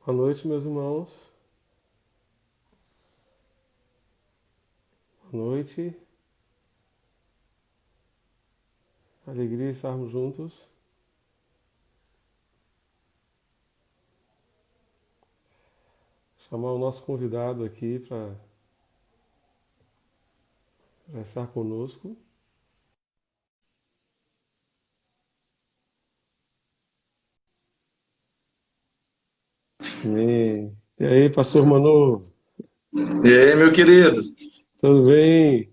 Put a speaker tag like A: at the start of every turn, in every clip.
A: Boa noite, meus irmãos. Boa noite. Alegria estarmos juntos. Chamar o nosso convidado aqui para estar conosco. Amém. E aí, pastor Manu?
B: E aí, meu querido?
A: Tudo bem?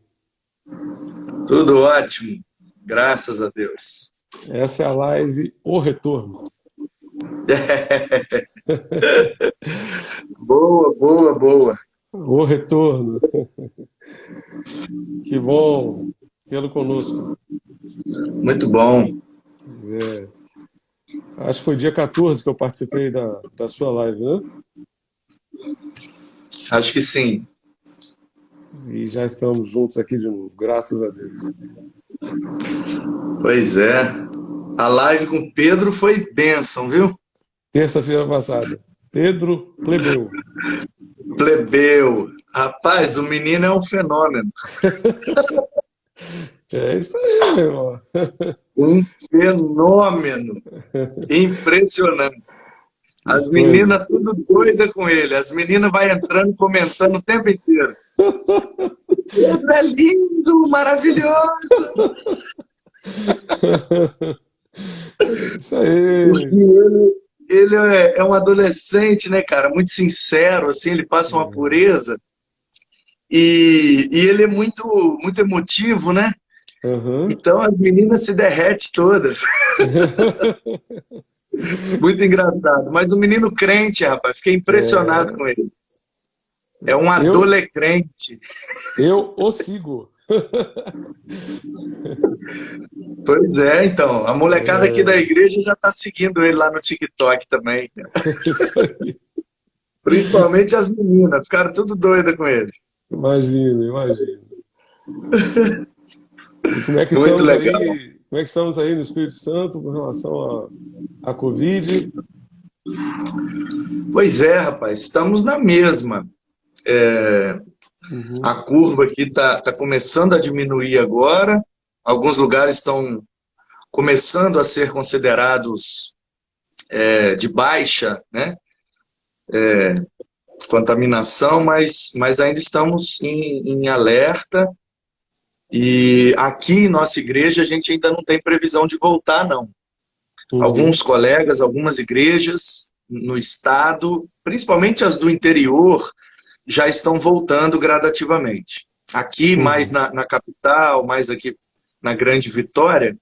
B: Tudo ótimo, graças a Deus.
A: Essa é a live O Retorno.
B: Boa, boa, boa.
A: O Retorno. Que bom tê-lo conosco.
B: Muito bom.
A: É, acho que foi dia 14 que eu participei da sua live, né?
B: Acho que sim.
A: E já estamos juntos aqui de novo, graças a Deus.
B: Pois é. A live com Pedro foi bênção, viu?
A: Terça-feira passada. Pedro Plebeu.
B: Plebeu. Rapaz, o menino é um fenômeno.
A: É isso aí, meu irmão.
B: Um fenômeno. Impressionante.
A: Que
B: As
A: coisa.
B: meninas tudo doida com ele. As meninas vai entrando, comentando o tempo inteiro. Pedro é lindo, maravilhoso.
A: Isso
B: Porque
A: aí.
B: ele é um adolescente, né, cara? Muito sincero, assim, ele passa uma pureza. E ele é muito, muito emotivo, né?
A: Aham.
B: Então as meninas se derretem todas. Muito engraçado. Mas o menino crente, rapaz, fiquei impressionado
A: É,
B: com ele. É um
A: eu,
B: adolescente.
A: eu o sigo.
B: Pois é, então. A molecada aqui da igreja já tá seguindo ele lá no TikTok também.
A: Isso aí.
B: Principalmente as meninas, ficaram tudo doidas com ele.
A: Imagina, imagina. E como é que
B: Muito
A: estamos
B: legal.
A: aí? Como é que estamos aí no Espírito Santo com relação à Covid?
B: Pois é, rapaz, estamos na mesma.
A: Uhum,
B: A curva aqui tá começando a diminuir agora. Alguns lugares estão começando a ser considerados de baixa, né, contaminação, mas ainda estamos em alerta. E aqui em nossa igreja a gente ainda não tem previsão de voltar, não.
A: uhum,
B: Alguns colegas, algumas igrejas no estado, principalmente as do interior, já estão voltando gradativamente. Aqui, mais
A: uhum,
B: na capital, mais aqui na Grande Vitória,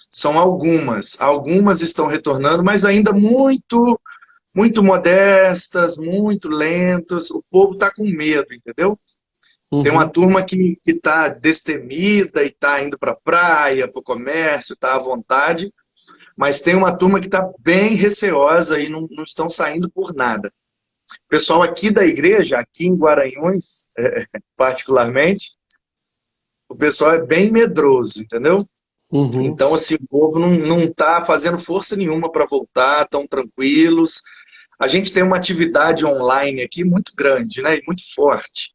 B: são algumas. Algumas estão retornando, mas ainda muito, muito modestas, muito lentas. O povo está com medo, entendeu? Tem uma
A: uhum,
B: turma que está destemida e está indo para a praia, para o comércio, está à vontade, mas tem uma turma que está bem receosa e não estão saindo por nada. O pessoal aqui da igreja, aqui em Guaranhões, particularmente, o pessoal é bem medroso, entendeu?
A: uhum,
B: Então, assim, o povo não está fazendo força nenhuma para voltar, estão tranquilos. A gente tem uma atividade online aqui muito grande, né? E muito forte.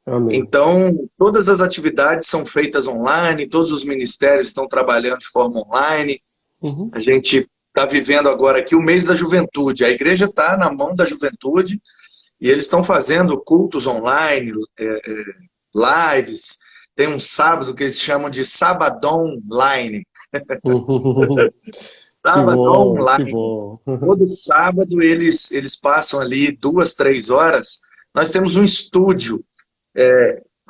A: amém.
B: Então, todas as atividades são feitas online, todos os ministérios estão trabalhando de forma online.
A: Uhum,
B: A gente está vivendo agora aqui o mês da juventude. A igreja está na mão da juventude e eles estão fazendo cultos online, lives. Tem um sábado que eles chamam de Sabadão Online.
A: uhum. Que
B: Sabadão
A: bom, que
B: Online.
A: bom.
B: Todo sábado eles passam ali 2, 3 horas. Nós temos um estúdio.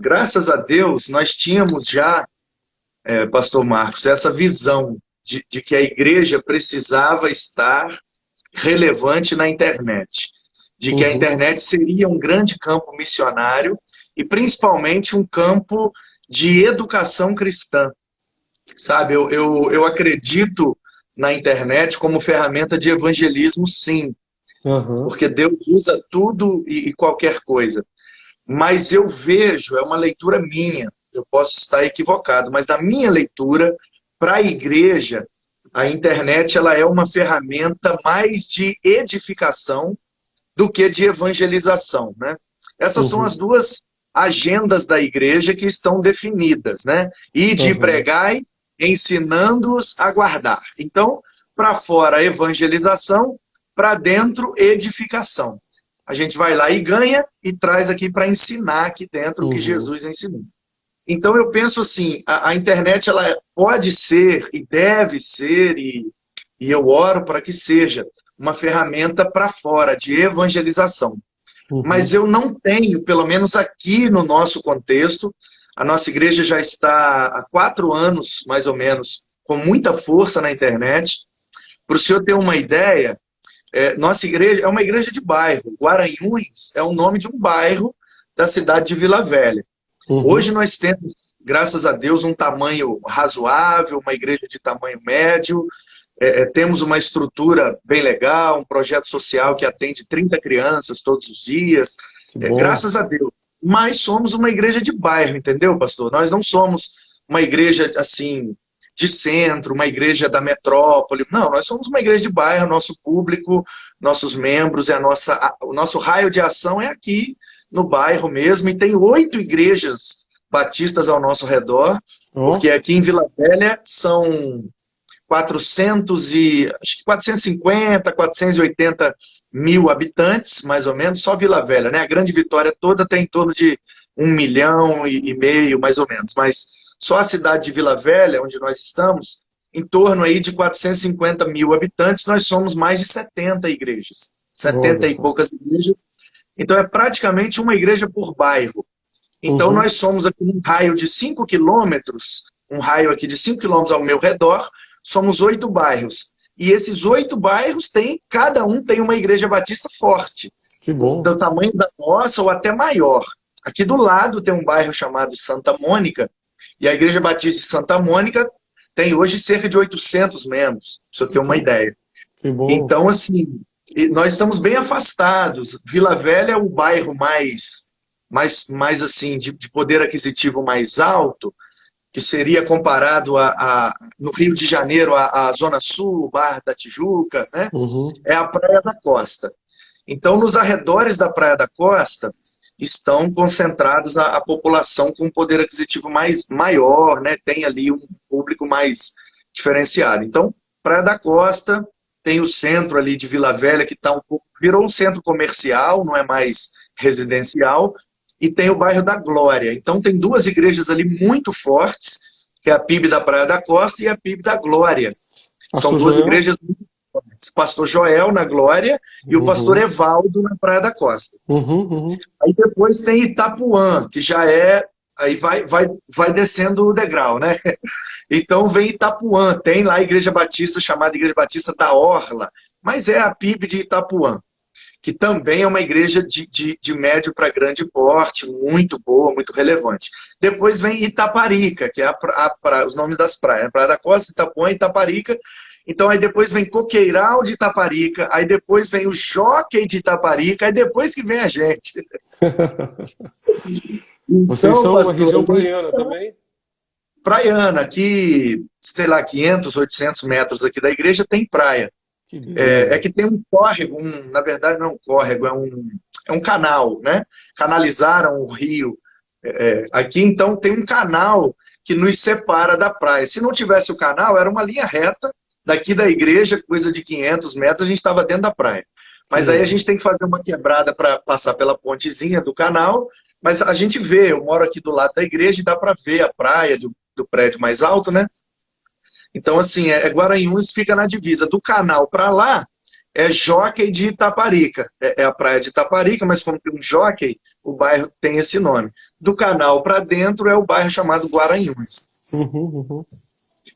B: Graças a Deus, nós tínhamos já, Pastor Marcos, essa visão de que a igreja precisava estar relevante na internet, de que a
A: Uhum,
B: internet seria um grande campo missionário e principalmente um campo de educação cristã. Sabe, eu acredito na internet como ferramenta de evangelismo, sim,
A: aham,
B: porque Deus usa tudo e qualquer coisa. Mas eu vejo, é uma leitura minha, eu posso estar equivocado, mas na minha leitura, para a igreja, a internet ela é uma ferramenta mais de edificação do que de evangelização, né? Essas são as duas agendas da igreja que estão definidas, né? Ide e pregai, ensinando-os a guardar. Então, para fora, evangelização, para dentro, edificação. A gente vai lá e ganha e traz aqui para ensinar aqui dentro o que Jesus ensinou. Então, eu penso assim, a internet ela pode ser e deve ser, e eu oro para que seja, uma ferramenta para fora, de evangelização. Mas eu não tenho, pelo menos aqui no nosso contexto, a nossa igreja já está há 4 anos, mais ou menos, com muita força na internet. Para o senhor ter uma ideia, nossa igreja é uma igreja de bairro. Guaranhuns é o nome de um bairro da cidade de Vila Velha. Hoje nós temos, graças a Deus, um tamanho razoável, uma igreja de tamanho médio, temos uma estrutura bem legal, um projeto social que atende 30 crianças todos os dias, graças a Deus. Mas somos uma igreja de bairro, entendeu, pastor? Nós não somos uma igreja, assim, de centro, uma igreja da metrópole. Não, nós somos uma igreja de bairro, nosso público, nossos membros, o nosso raio de ação é aqui, no bairro mesmo, e tem 8 igrejas batistas ao nosso redor, porque aqui em Vila Velha são 450, 480 mil habitantes, mais ou menos, só Vila Velha, né? A Grande Vitória toda tem em torno de 1,5 milhão, mais ou menos, mas só a cidade de Vila Velha, onde nós estamos, em torno aí de 450 mil habitantes, nós somos mais de 70 igrejas, 70 e poucas igrejas, então é praticamente uma igreja por bairro. Então nós somos aqui num raio de 5 quilômetros, um raio aqui de 5 quilômetros ao meu redor, somos 8 bairros. E esses 8 bairros cada um tem uma igreja batista forte.
A: Que bom.
B: Do tamanho da nossa ou até maior. Aqui do lado tem um bairro chamado Santa Mônica, e a Igreja Batista de Santa Mônica tem hoje cerca de 800 membros, para você ter uma ideia.
A: Que bom.
B: Então, assim, nós estamos bem afastados. Vila Velha é o bairro mais assim, de poder aquisitivo mais alto, que seria comparado no Rio de Janeiro, a Zona Sul, Barra da Tijuca, né? É a Praia da Costa. Então, nos arredores da Praia da Costa, estão concentrados a população com um poder aquisitivo maior, né? Tem ali um público mais diferenciado. Então, Praia da Costa, tem o centro ali de Vila Velha, que tá virou um centro comercial, não é mais residencial, e tem o bairro da Glória. Então tem 2 igrejas ali muito fortes, que é a PIB da Praia da Costa e a PIB da Glória. São 2 igrejas muito fortes. Pastor Joel na Glória e o pastor Evaldo na Praia da Costa. Aí depois tem Itapuã, que já aí vai descendo o degrau, né? Então vem Itapuã, tem lá a Igreja Batista, chamada Igreja Batista da Orla, mas é a PIB de Itapuã, que também é uma igreja de médio para grande porte, muito boa, muito relevante. Depois vem Itaparica, que é os nomes das praias, Praia da Costa, Itapuã e Itaparica. Então aí depois vem Coqueiral de Itaparica, aí depois vem o Jockey de Itaparica, aí depois que vem a gente.
A: Vocês são uma região praiana também?
B: Praiana, aqui, sei lá, 500, 800 metros aqui da igreja tem praia. Que tem um córrego, na verdade não é um córrego, é um canal, né? Canalizaram o rio. Aqui, então, tem um canal que nos separa da praia. Se não tivesse o canal, era uma linha reta, daqui da igreja, coisa de 500 metros, a gente estava dentro da praia. Mas aí a gente tem que fazer uma quebrada para passar pela pontezinha do canal, mas a gente vê, eu moro aqui do lado da igreja e dá para ver a praia do prédio mais alto, né? Então, assim, Guaranhuns fica na divisa. Do canal para lá, é Jockey de Itaparica. É a praia de Itaparica, mas como tem um Jockey, o bairro tem esse nome. Do canal para dentro é o bairro chamado Guaranhuns.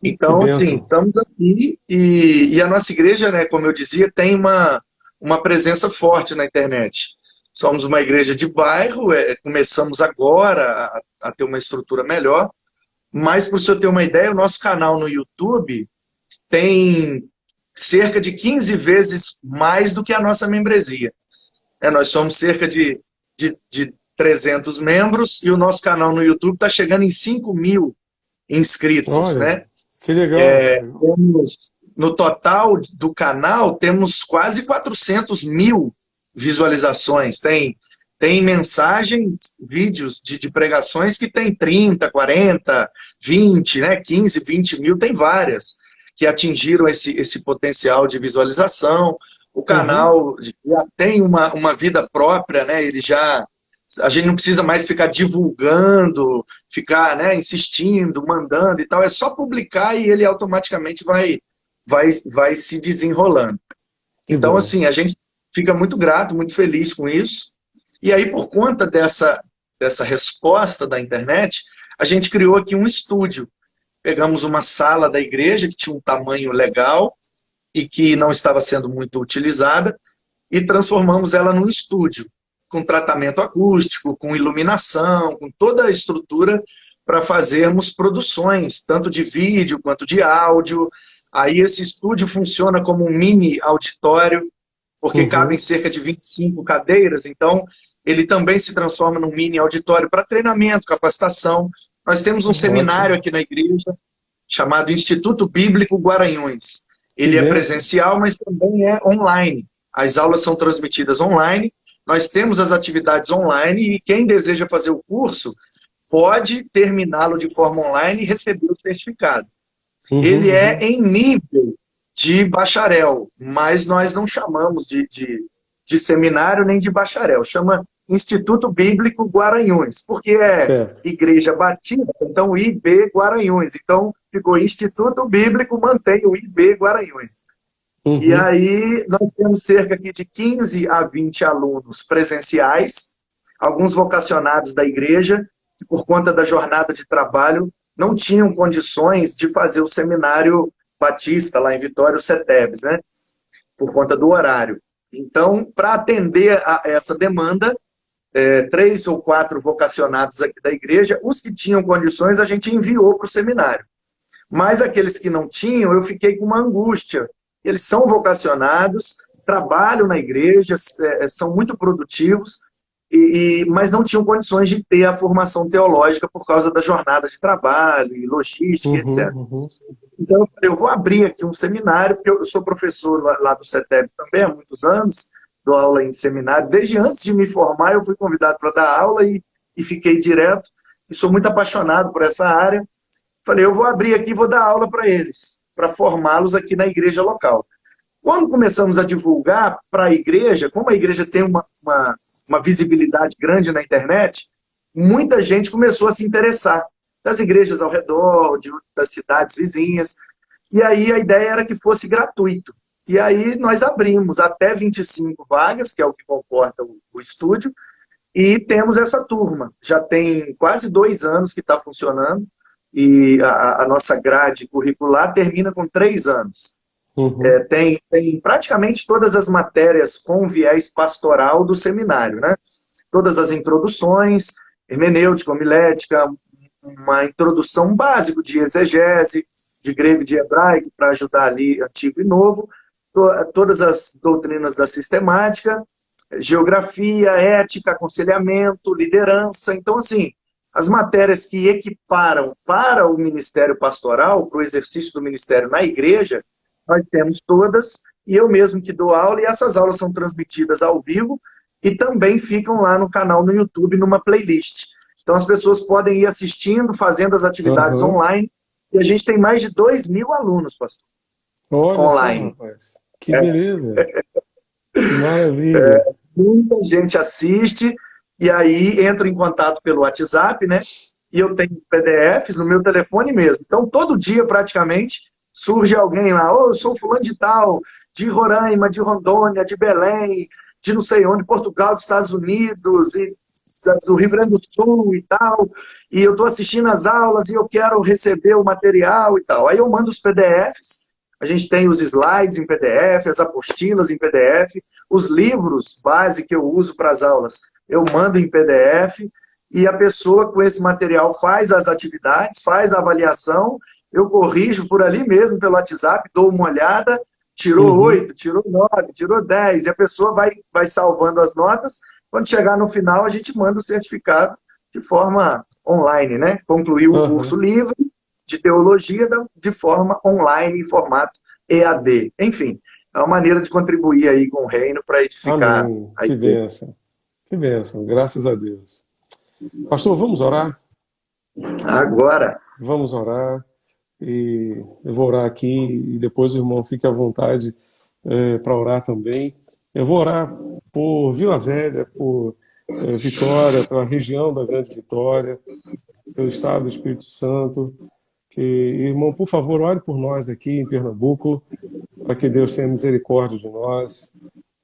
B: Então, assim, estamos aqui e a nossa igreja, né, como eu dizia, tem uma presença forte na internet. Somos uma igreja de bairro, começamos agora a ter uma estrutura melhor, mas, para o senhor ter uma ideia, o nosso canal no YouTube tem cerca de 15 vezes mais do que a nossa membresia. Nós somos cerca de 300 membros e o nosso canal no YouTube está chegando em 5 mil inscritos.
A: Olha,
B: né?
A: Que legal.
B: No total do canal, temos quase 400 mil visualizações, tem mensagens, vídeos de pregações que tem 30, 40, 20, né, 15, 20 mil, tem várias que atingiram esse potencial de visualização. O
A: Uhum.
B: canal já tem uma vida própria, né? A gente não precisa mais ficar divulgando, ficar, né, insistindo, mandando e tal. É só publicar e ele automaticamente vai se desenrolando.
A: Que
B: Então,
A: bom.
B: assim, a gente fica muito grato, muito feliz com isso. E aí, por conta dessa resposta da internet, a gente criou aqui um estúdio. Pegamos uma sala da igreja que tinha um tamanho legal e que não estava sendo muito utilizada e transformamos ela num estúdio, com tratamento acústico, com iluminação, com toda a estrutura para fazermos produções, tanto de vídeo quanto de áudio. Aí esse estúdio funciona como um mini auditório, porque cabem
A: Uhum.
B: cerca de 25 cadeiras, então ele também se transforma num mini auditório para treinamento, capacitação. Nós temos um seminário
A: Ótimo.
B: aqui na igreja, chamado Instituto Bíblico Guaranhões.
A: Que
B: Ele é
A: benção.
B: presencial, mas também é online. As aulas são transmitidas online, nós temos as atividades online e quem deseja fazer o curso pode terminá-lo de forma online e receber o certificado.
A: Uhum,
B: Ele é
A: uhum.
B: em nível de bacharel, mas nós não chamamos de seminário nem de bacharel, chama Instituto Bíblico Guaranhões, porque é
A: Certo.
B: Igreja Batista, então IB Guaranhões. Então ficou Instituto Bíblico, mantém o IB Guaranhões. E
A: Uhum.
B: aí nós temos cerca aqui de 15 a 20 alunos presenciais, alguns vocacionados da igreja, que por conta da jornada de trabalho não tinham condições de fazer o seminário batista lá em Vitória, o CETEBS, né? Por conta do horário. Então, para atender a essa demanda, 3 ou 4 vocacionados aqui da igreja, os que tinham condições a gente enviou para o seminário. Mas aqueles que não tinham, eu fiquei com uma angústia. Eles são vocacionados, trabalham na igreja, são muito produtivos, mas não tinham condições de ter a formação teológica por causa da jornada de trabalho e logística,
A: Uhum,
B: etc.
A: uhum.
B: Então, eu falei, eu vou abrir aqui um seminário, porque eu sou professor lá do CETEB também há muitos anos, dou aula em seminário. Desde antes de me formar, eu fui convidado para dar aula e fiquei direto. E sou muito apaixonado por essa área. Falei, eu vou abrir aqui e vou dar aula para eles, para formá-los aqui na igreja local. Quando começamos a divulgar para a igreja, como a igreja tem uma visibilidade grande na internet, muita gente começou a se interessar, das igrejas ao redor, das cidades vizinhas, e aí a ideia era que fosse gratuito. E aí nós abrimos até 25 vagas, que é o que comporta o estúdio, e temos essa turma. Já tem quase 2 anos que está funcionando, e a nossa grade curricular termina com 3 anos.
A: Uhum.
B: Tem praticamente todas as matérias com viés pastoral do seminário, né? Todas as introduções, hermenêutica, homilética, uma introdução básica de exegese, de grego e de hebraico, para ajudar ali Antigo e Novo, todas as doutrinas da sistemática, geografia, ética, aconselhamento, liderança. Então, assim, as matérias que equiparam para o ministério pastoral, para o exercício do ministério na igreja, nós temos todas, e eu mesmo que dou aula, e essas aulas são transmitidas ao vivo e também ficam lá no canal no YouTube, numa playlist. Então as pessoas podem ir assistindo, fazendo as atividades
A: Aham.
B: online, e a gente tem mais de 2.000 alunos, pastor,
A: Olha só,
B: online.
A: rapaz. Que beleza. Que maravilha.
B: Muita gente assiste, e aí entra em contato pelo WhatsApp, né? E eu tenho PDFs no meu telefone mesmo. Então, todo dia, praticamente, surge alguém lá, eu sou fulano de tal, de Roraima, de Rondônia, de Belém, de não sei onde, Portugal, dos Estados Unidos, e do Rio Grande do Sul e tal, e eu estou assistindo as aulas e eu quero receber o material e tal. Aí eu mando os PDFs, a gente tem os slides em PDF, as apostilas em PDF, os livros base que eu uso para as aulas, eu mando em PDF, e a pessoa com esse material faz as atividades, faz a avaliação, eu corrijo por ali mesmo, pelo WhatsApp, dou uma olhada, tirou
A: Uhum.
B: 8, tirou 9, tirou 10, e a pessoa vai salvando as notas. Quando chegar no final, a gente manda o certificado de forma online, né? Concluiu o curso
A: Aham.
B: livre de teologia de forma online, em formato EAD. Enfim, é uma maneira de contribuir aí com o reino para edificar
A: Amém.
B: a igreja.
A: Que bênção, graças a Deus. Pastor, vamos orar?
B: Agora,
A: Vamos orar. E eu vou orar aqui e depois o irmão fique à vontade para orar também. Eu vou orar por Vila Velha, por Vitória, pela região da Grande Vitória, pelo Estado do Espírito Santo. Que, irmão, por favor, ore por nós aqui em Pernambuco, para que Deus tenha misericórdia de nós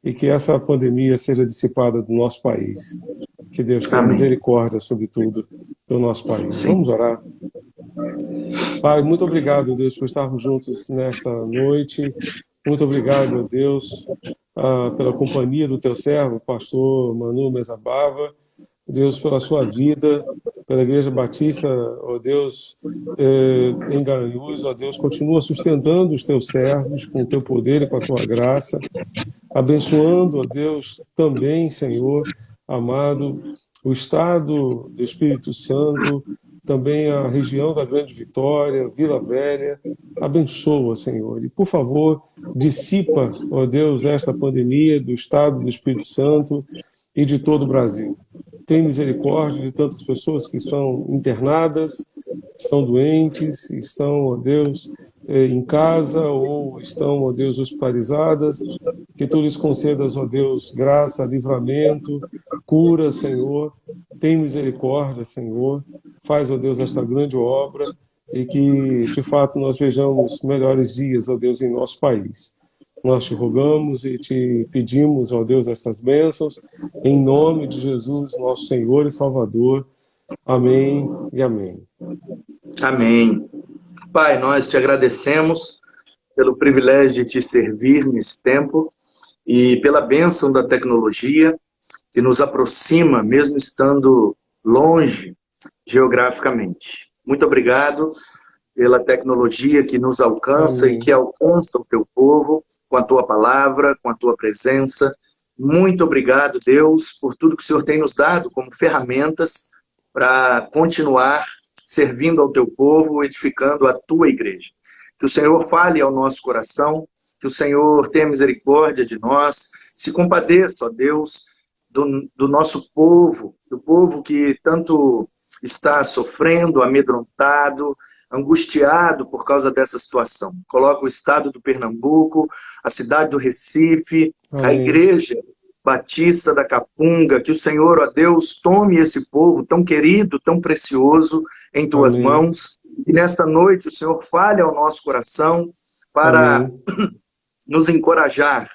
A: e que essa pandemia seja dissipada do nosso país. Que Deus tenha
B: amém.
A: misericórdia, sobretudo, do nosso país.
B: Sim.
A: Vamos orar. Pai, muito obrigado, Deus, por estarmos juntos nesta noite. Muito obrigado, Deus, pela companhia do teu servo, pastor Manu Mesabava. Deus, pela sua vida, pela Igreja Batista, ó Deus, em Garanhuns, ó Deus, continua sustentando os teus servos com o teu poder e com a tua graça, abençoando, ó Deus, também, Senhor, amado, o Estado do Espírito Santo, também a região da Grande Vitória, Vila Velha, abençoa, Senhor, e por favor, dissipa, ó Deus, esta pandemia do Estado do Espírito Santo e de todo o Brasil. Tem misericórdia de tantas pessoas que estão internadas, estão doentes, estão, ó Deus, em casa ou estão, ó Deus, hospitalizadas. Que tu lhes concedas, ó Deus, graça, livramento, cura, Senhor. Tem misericórdia, Senhor. Faz, ó Deus, esta grande obra e que, de fato, nós vejamos melhores dias, ó Deus, em nosso país. Nós te rogamos e te pedimos, ó Deus, essas bênçãos, em nome de Jesus, nosso Senhor e Salvador. Amém e amém.
B: Amém. Pai, nós te agradecemos pelo privilégio de te servir nesse tempo e pela bênção da tecnologia que nos aproxima, mesmo estando longe geograficamente. Muito obrigado pela tecnologia que nos alcança
A: Amém.
B: e que alcança o teu povo com a tua palavra, com a tua presença. Muito obrigado, Deus, por tudo que o Senhor tem nos dado como ferramentas para continuar servindo ao teu povo, edificando a tua igreja. Que o Senhor fale ao nosso coração, que o Senhor tenha misericórdia de nós, se compadeça, ó Deus, do nosso povo, do povo que tanto está sofrendo, amedrontado, angustiado por causa dessa situação. Coloca o estado do Pernambuco, a cidade do Recife,
A: Amém.
B: a igreja Batista da Capunga, que o Senhor, ó Deus, tome esse povo tão querido, tão precioso em tuas
A: Amém.
B: mãos, e nesta noite o Senhor fale ao nosso coração para
A: Amém.
B: nos encorajar,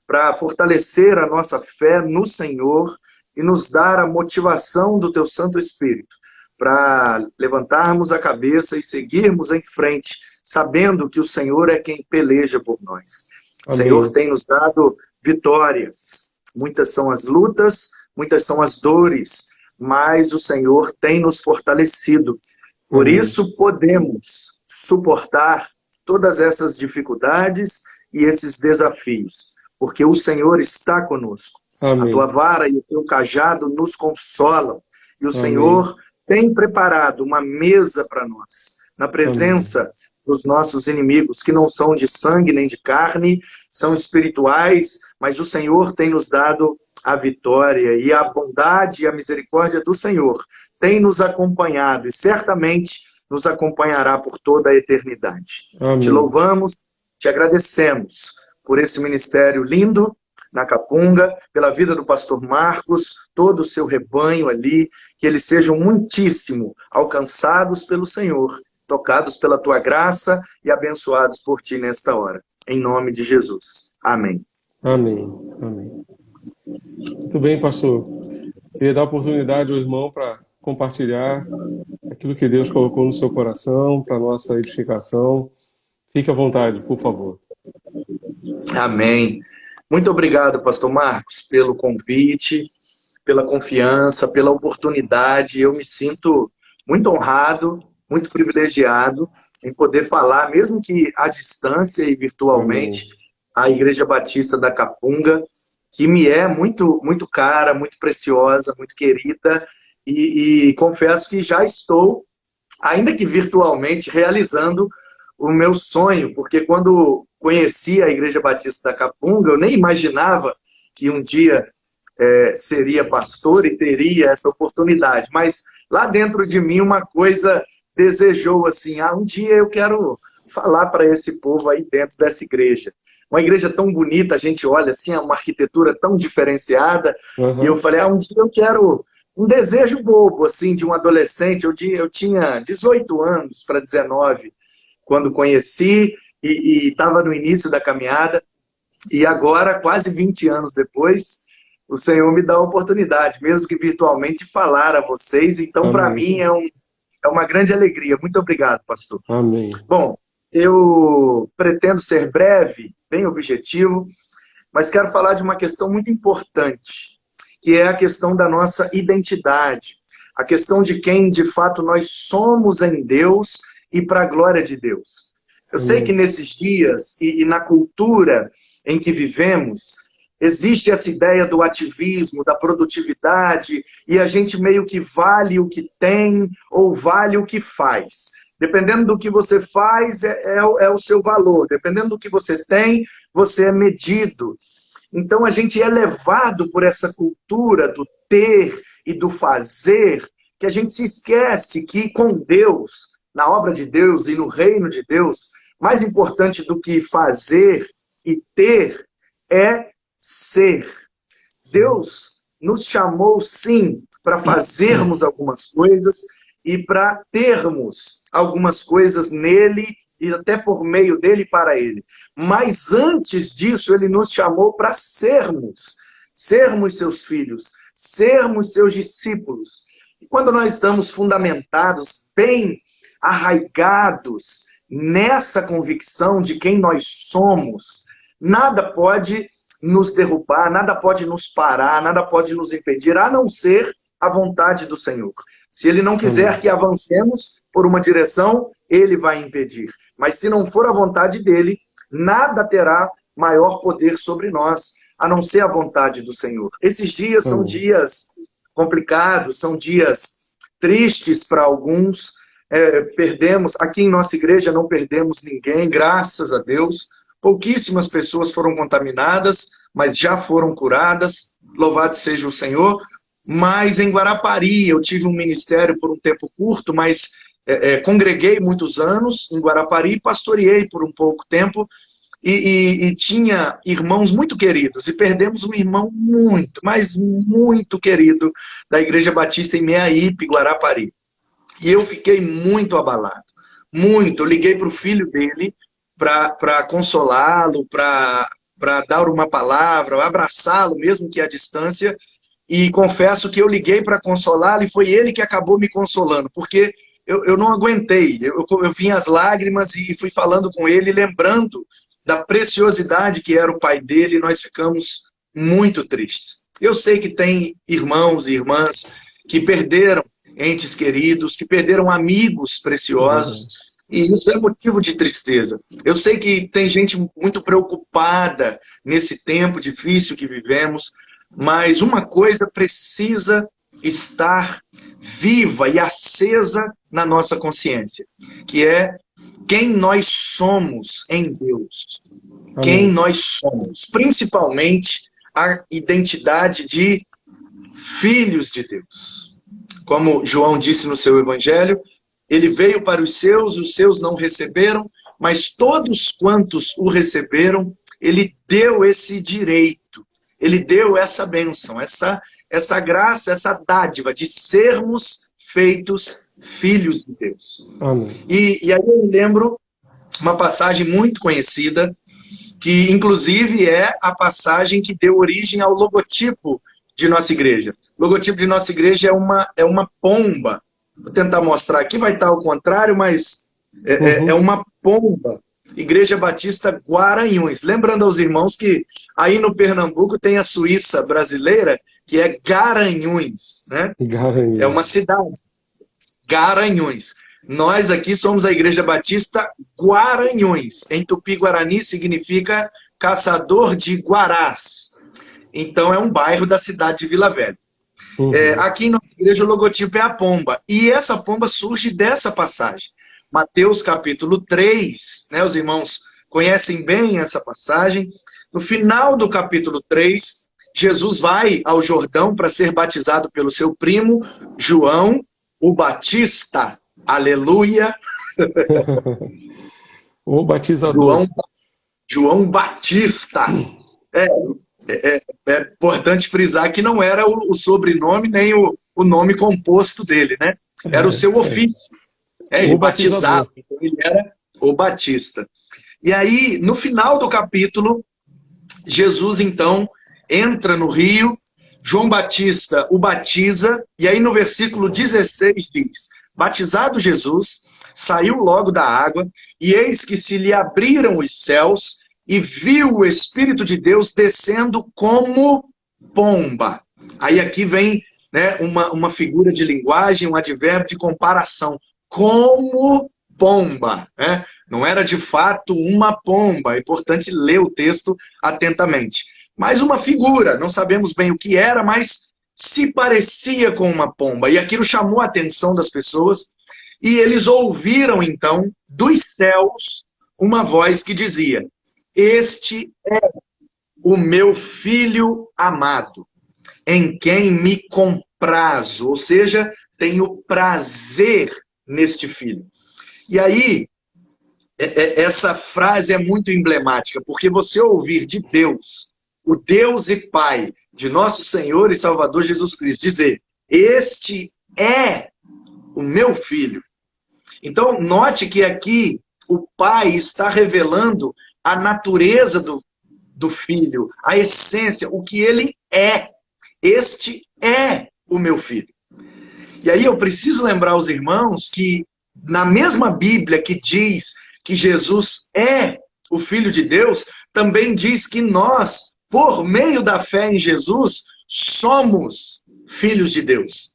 B: para fortalecer a nossa fé no Senhor e nos dar a motivação do teu Santo Espírito, para levantarmos a cabeça e seguirmos em frente, sabendo que o Senhor é quem peleja por nós. O
A: Amém.
B: Senhor tem nos dado vitórias. Muitas são as lutas, muitas são as dores, mas o Senhor tem nos fortalecido. Por
A: Amém.
B: isso podemos suportar todas essas dificuldades e esses desafios, porque o Senhor está conosco.
A: Amém.
B: A tua vara e o teu cajado nos consolam. E o
A: Amém.
B: Senhor tem preparado uma mesa para nós, na presença dos nossos inimigos, que não são de sangue nem de carne, são espirituais, mas o Senhor tem nos dado a vitória, e a bondade e a misericórdia do Senhor tem nos acompanhado, e certamente nos acompanhará por toda a eternidade.
A: Amém.
B: Te louvamos, te agradecemos por esse ministério lindo na Capunga, pela vida do pastor Marcos, todo o seu rebanho ali, que eles sejam muitíssimo alcançados pelo Senhor, tocados pela tua graça e abençoados por ti nesta hora. Em nome de Jesus. Amém.
A: Amém. Amém. Muito bem, pastor. Queria dar oportunidade ao irmão para compartilhar aquilo que Deus colocou no seu coração, para a nossa edificação. Fique à vontade, por favor.
B: Amém. Muito obrigado, pastor Marcos, pelo convite, pela confiança, pela oportunidade. Eu me sinto muito honrado, muito privilegiado em poder falar, mesmo que à distância e virtualmente, a Igreja Batista da Capunga, que me é muito, muito cara, muito preciosa, muito querida, e confesso que já estou, ainda que virtualmente, realizando o meu sonho, porque quando conheci a Igreja Batista da Capunga, eu nem imaginava que um dia seria pastor e teria essa oportunidade. Mas lá dentro de mim uma coisa desejou assim, um dia eu quero falar para esse povo aí dentro dessa igreja. Uma igreja tão bonita, a gente olha assim, uma arquitetura tão diferenciada, e eu falei, um dia eu quero um desejo bobo, assim, de um adolescente. Eu tinha 18 anos para 19, quando conheci, e estava no início da caminhada, e agora, quase 20 anos depois, o Senhor me dá a oportunidade, mesmo que virtualmente, de falar a vocês. Então, para mim, é uma grande alegria. Muito obrigado, pastor.
A: Amém.
B: Bom, eu pretendo ser breve, bem objetivo, mas quero falar de uma questão muito importante, que é a questão da nossa identidade, a questão de quem, de fato, nós somos em Deus e para a glória de Deus. Eu sei que nesses dias e na cultura em que vivemos, existe essa ideia do ativismo, da produtividade, e a gente meio que vale o que tem ou vale o que faz. Dependendo do que você faz, é o seu valor. Dependendo do que você tem, você é medido. Então a gente é levado por essa cultura do ter e do fazer, que a gente se esquece que com Deus, na obra de Deus e no reino de Deus, mais importante do que fazer e ter é ser. Deus nos chamou, sim, para fazermos algumas coisas e para termos algumas coisas nele e até por meio dele e para ele. Mas antes disso, ele nos chamou para sermos seus filhos, sermos seus discípulos. E quando nós estamos fundamentados, bem arraigados nessa convicção de quem nós somos, nada pode nos derrubar, nada pode nos parar, nada pode nos impedir, a não ser a vontade do Senhor. Se Ele não quiser que avancemos por uma direção, Ele vai impedir. Mas se não for a vontade dEle, nada terá maior poder sobre nós, a não ser a vontade do Senhor. Esses dias são dias complicados, são dias tristes para alguns. Perdemos, aqui em nossa igreja não perdemos ninguém, graças a Deus. Pouquíssimas pessoas foram contaminadas, mas já foram curadas, louvado seja o Senhor. Mas em Guarapari, eu tive um ministério por um tempo curto, mas congreguei muitos anos em Guarapari, pastoreei por um pouco tempo, e tinha irmãos muito queridos, e perdemos um irmão muito, mas muito querido, da Igreja Batista em Meaípe, Guarapari. E eu fiquei muito abalado, muito. Eu liguei para o filho dele, para consolá-lo, para dar uma palavra, abraçá-lo, mesmo que à distância, e confesso que eu liguei para consolá-lo e foi ele que acabou me consolando, porque eu não aguentei, eu vi as lágrimas e fui falando com ele, lembrando da preciosidade que era o pai dele, e nós ficamos muito tristes. Eu sei que tem irmãos e irmãs que perderam entes queridos, que perderam amigos preciosos, e isso é motivo de tristeza. Eu sei que tem gente muito preocupada nesse tempo difícil que vivemos, mas uma coisa precisa estar viva e acesa na nossa consciência, que é quem nós somos em Deus. Amém. Quem nós somos, principalmente a identidade de filhos de Deus. Como João disse no seu evangelho, ele veio para os seus não receberam, mas todos quantos o receberam, ele deu esse direito, ele deu essa bênção, essa graça, essa dádiva de sermos feitos filhos de Deus.
A: Amém.
B: E aí eu lembro uma passagem muito conhecida, que inclusive é a passagem que deu origem ao logotipo de nossa igreja. O logotipo de nossa igreja é uma pomba. Vou tentar mostrar aqui, vai estar ao contrário, mas é uma pomba. Igreja Batista Guaranhuns. Lembrando aos irmãos que aí no Pernambuco tem a Suíça brasileira, que é Garanhuns, né?
A: Garanhuns.
B: É uma cidade. Garanhuns. Nós aqui somos a Igreja Batista Guaranhuns. Em Tupi-Guarani significa caçador de guarás. Então é um bairro da cidade de Vila Velha. Aqui em nossa igreja o logotipo é a pomba. E essa pomba surge dessa passagem. Mateus capítulo 3, né? Os irmãos conhecem bem essa passagem. No final do capítulo 3, Jesus vai ao Jordão para ser batizado pelo seu primo, João, o Batista. Aleluia!
A: O batizador.
B: João Batista. É importante frisar que não era o sobrenome nem o nome composto dele, né? Era o seu ofício. Ele batizava, então ele era o Batista. E aí, no final do capítulo, Jesus, então, entra no rio, João Batista o batiza, e aí no versículo 16 diz: batizado Jesus, saiu logo da água, e eis que se lhe abriram os céus, e viu o Espírito de Deus descendo como pomba. Aí aqui vem, né, uma figura de linguagem, um advérbio de comparação. Como pomba, né? Não era de fato uma pomba, é importante ler o texto atentamente. Mas uma figura, não sabemos bem o que era, mas se parecia com uma pomba. E aquilo chamou a atenção das pessoas, e eles ouviram então dos céus uma voz que dizia: este é o meu filho amado, em quem me comprazo, ou seja, tenho prazer neste filho. E aí, essa frase é muito emblemática, porque você ouvir de Deus, o Deus e Pai de nosso Senhor e Salvador Jesus Cristo, dizer: este é o meu filho. Então, note que aqui o Pai está revelando a natureza do filho, a essência, o que ele é. Este é o meu filho. E aí eu preciso lembrar aos irmãos que na mesma Bíblia que diz que Jesus é o Filho de Deus, também diz que nós, por meio da fé em Jesus, somos filhos de Deus.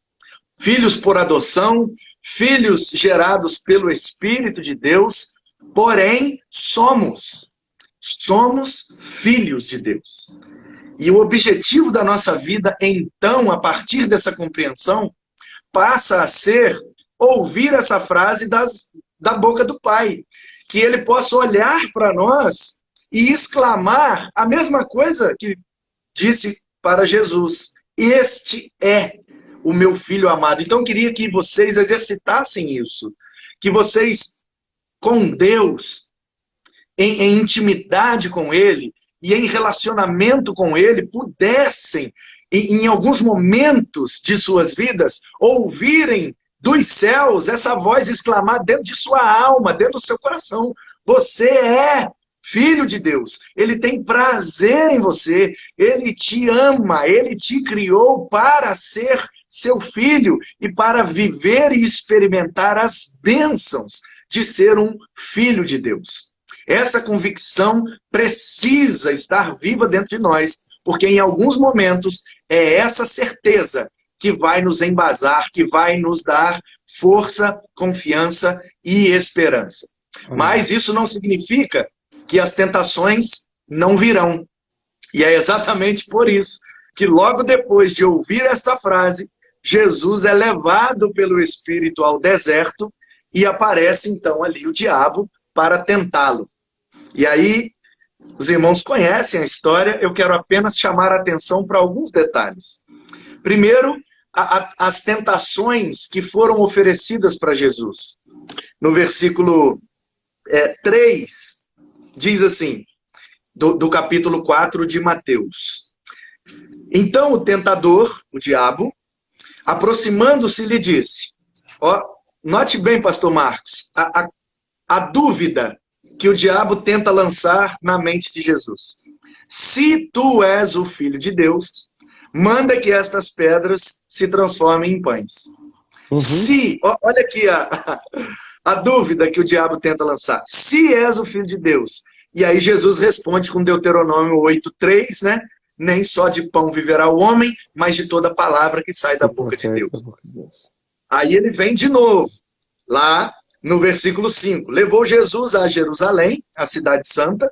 B: Filhos por adoção, filhos gerados pelo Espírito de Deus, porém somos filhos de Deus. E o objetivo da nossa vida, então, a partir dessa compreensão, passa a ser ouvir essa frase da boca do Pai. Que ele possa olhar para nós e exclamar a mesma coisa que disse para Jesus: este é o meu filho amado. Então eu queria que vocês exercitassem isso. Que vocês, com Deus, em intimidade com Ele e em relacionamento com Ele, pudessem, em alguns momentos de suas vidas, ouvirem dos céus essa voz exclamar dentro de sua alma, dentro do seu coração: você é filho de Deus, Ele tem prazer em você, Ele te ama, Ele te criou para ser seu filho e para viver e experimentar as bênçãos de ser um filho de Deus. Essa convicção precisa estar viva dentro de nós, porque em alguns momentos é essa certeza que vai nos embasar, que vai nos dar força, confiança e esperança. Mas isso não significa que as tentações não virão. E é exatamente por isso que logo depois de ouvir esta frase, Jesus é levado pelo Espírito ao deserto e aparece então ali o diabo para tentá-lo. E aí, os irmãos conhecem a história, eu quero apenas chamar a atenção para alguns detalhes. Primeiro, as tentações que foram oferecidas para Jesus. No versículo 3, diz assim, do capítulo 4 de Mateus: então o tentador, o diabo, aproximando-se, lhe disse, note bem, pastor Marcos, a dúvida que o diabo tenta lançar na mente de Jesus: se tu és o Filho de Deus, manda que estas pedras se transformem em pães. Se, olha aqui a dúvida que o diabo tenta lançar: se és o Filho de Deus. E aí Jesus responde com Deuteronômio 8:3, né? Nem só de pão viverá o homem, mas de toda palavra que sai da boca de Deus. Aí ele vem de novo, lá no versículo 5. Levou Jesus a Jerusalém, a cidade santa,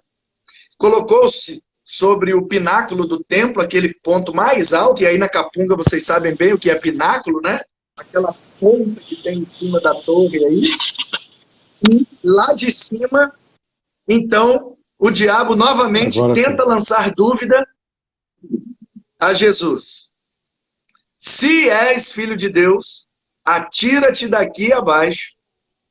B: colocou-se sobre o pináculo do templo, aquele ponto mais alto, e aí na Capunga vocês sabem bem o que é pináculo, né? Aquela ponta que tem em cima da torre aí. E lá de cima, então, o diabo novamente
A: Agora sim.
B: tenta lançar dúvida a Jesus. Se és filho de Deus, atira-te daqui abaixo,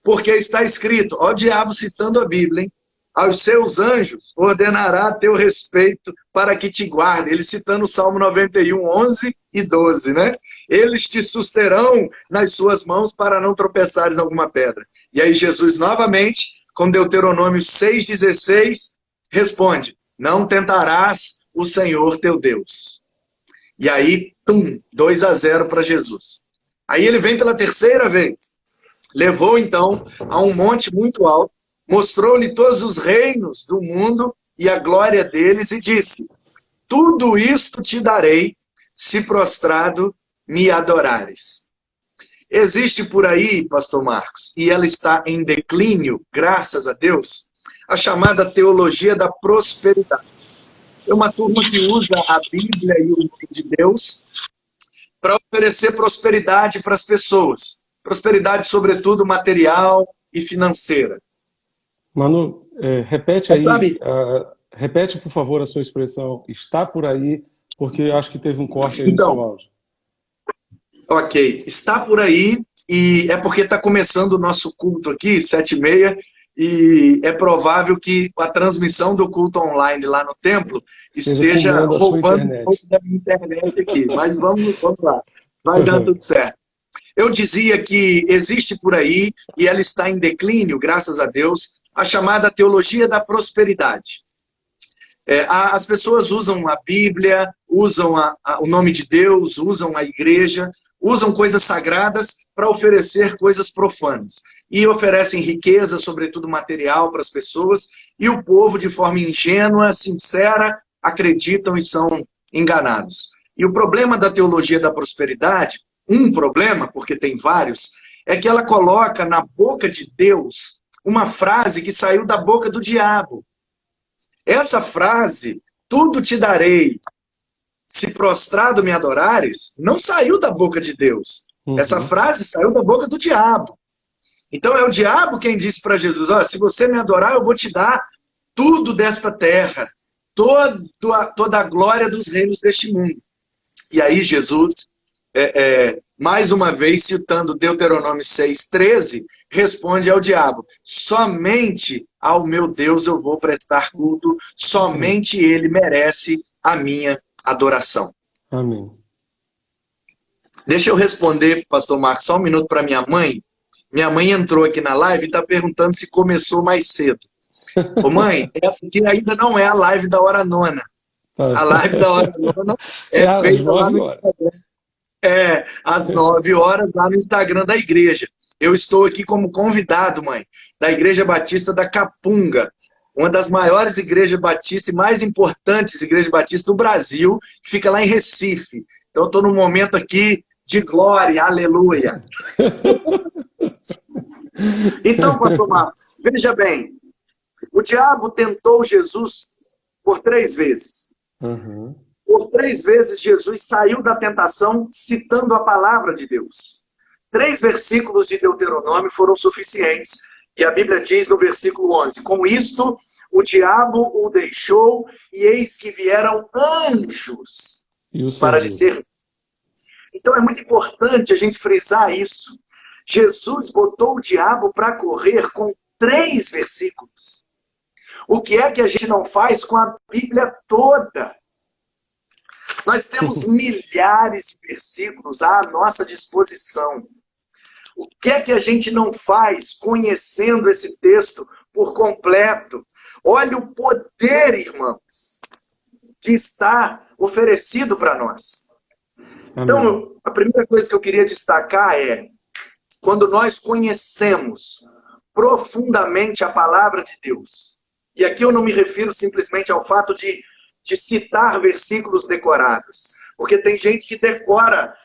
B: porque está escrito, ó, o diabo citando a Bíblia, hein? Aos seus anjos ordenará a teu respeito para que te guardem. Ele citando o Salmo 91, 11 e 12, né? Eles te susterão nas suas mãos para não tropeçares em alguma pedra. E aí Jesus novamente, com Deuteronômio 6,16, responde, não tentarás o Senhor teu Deus. E aí, 2-0 para Jesus. Aí ele vem pela terceira vez. Levou, então, a um monte muito alto, mostrou-lhe todos os reinos do mundo e a glória deles e disse, tudo isto te darei, se prostrado me adorares. Existe por aí, pastor Marcos, e ela está em declínio, graças a Deus, a chamada teologia da prosperidade. É uma turma que usa a Bíblia e o nome de Deus para oferecer prosperidade para as pessoas. Prosperidade, sobretudo, material e financeira.
A: Manu, repete
B: Mas
A: aí,
B: sabe,
A: repete, por favor, a sua expressão, está por aí, porque eu acho que teve um corte aí no seu
B: então,
A: áudio.
B: ok, está por aí e é porque está começando o nosso culto aqui, 7h30, e é provável que a transmissão do culto online lá no templo
A: Esteja
B: esteja
A: comendo a sua
B: roubando um
A: internet.
B: pouco da minha internet aqui. Mas vamos lá, vai dar tudo certo. Eu dizia que existe por aí, e ela está em declínio, graças a Deus, a chamada teologia da prosperidade. As pessoas usam a Bíblia, usam o nome de Deus, usam a igreja, usam coisas sagradas para oferecer coisas profanas. E oferecem riqueza, sobretudo material, para as pessoas, e o povo, de forma ingênua, sincera, acreditam e são enganados. E o problema da teologia da prosperidade, um problema, porque tem vários, é que ela coloca na boca de Deus uma frase que saiu da boca do diabo. Essa frase, tudo te darei, se prostrado me adorares, não saiu da boca de Deus. Essa frase saiu da boca do diabo. Então é o diabo quem disse para Jesus, se você me adorar, eu vou te dar tudo desta terra, toda a glória dos reinos deste mundo. E aí Jesus, mais uma vez citando Deuteronômio 6,13, responde ao diabo, somente ao meu Deus eu vou prestar culto, somente ele merece a minha adoração.
A: Amém.
B: Deixa eu responder, pastor Marcos, só um minuto para minha mãe. Minha mãe entrou aqui na live e está perguntando se começou mais cedo. Ô mãe, essa aqui ainda não é a live da hora nona.
A: Tá.
B: A live da hora nona
A: às
B: feita lá
A: 9
B: no
A: horas.
B: Instagram. Às 9 horas lá no Instagram da igreja. Eu estou aqui como convidado, mãe, da Igreja Batista da Capunga, uma das maiores igrejas batistas e mais importantes igrejas batistas do Brasil, que fica lá em Recife. Então eu estou num momento aqui de glória, aleluia. Então, pastor Marcos, veja bem, o diabo tentou Jesus por 3 vezes.
A: Uhum.
B: Por 3 vezes Jesus saiu da tentação citando a palavra de Deus. 3 versículos de Deuteronômio foram suficientes. E a Bíblia diz no versículo 11, com isto o diabo o deixou e eis que vieram anjos para lhe servir. Então é muito importante a gente frisar isso. Jesus botou o diabo para correr com 3 versículos. O que é que a gente não faz com a Bíblia toda? Nós temos milhares de versículos à nossa disposição. O que é que a gente não faz conhecendo esse texto por completo? Olha o poder, irmãos, que está oferecido para nós. Então, a primeira coisa que eu queria destacar é, quando nós conhecemos profundamente a palavra de Deus, e aqui eu não me refiro simplesmente ao fato de citar versículos decorados, porque tem gente que decora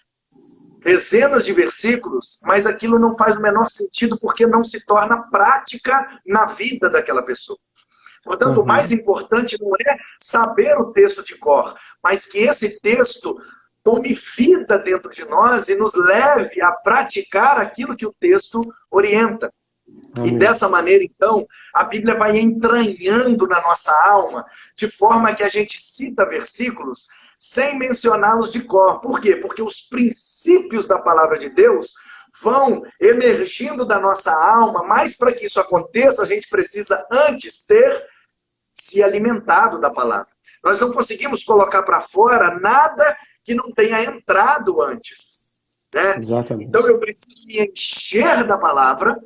B: dezenas de versículos, mas aquilo não faz o menor sentido porque não se torna prática na vida daquela pessoa. Portanto, o mais importante não é saber o texto de cor, mas que esse texto tome vida dentro de nós e nos leve a praticar aquilo que o texto orienta. E dessa maneira, então, a Bíblia vai entranhando na nossa alma, de forma que a gente cita versículos sem mencioná-los de cor. Por quê? Porque os princípios da palavra de Deus vão emergindo da nossa alma, mas para que isso aconteça, a gente precisa antes ter se alimentado da palavra. Nós não conseguimos colocar para fora nada que não tenha entrado antes, né?
A: Exatamente.
B: Então eu preciso me encher da palavra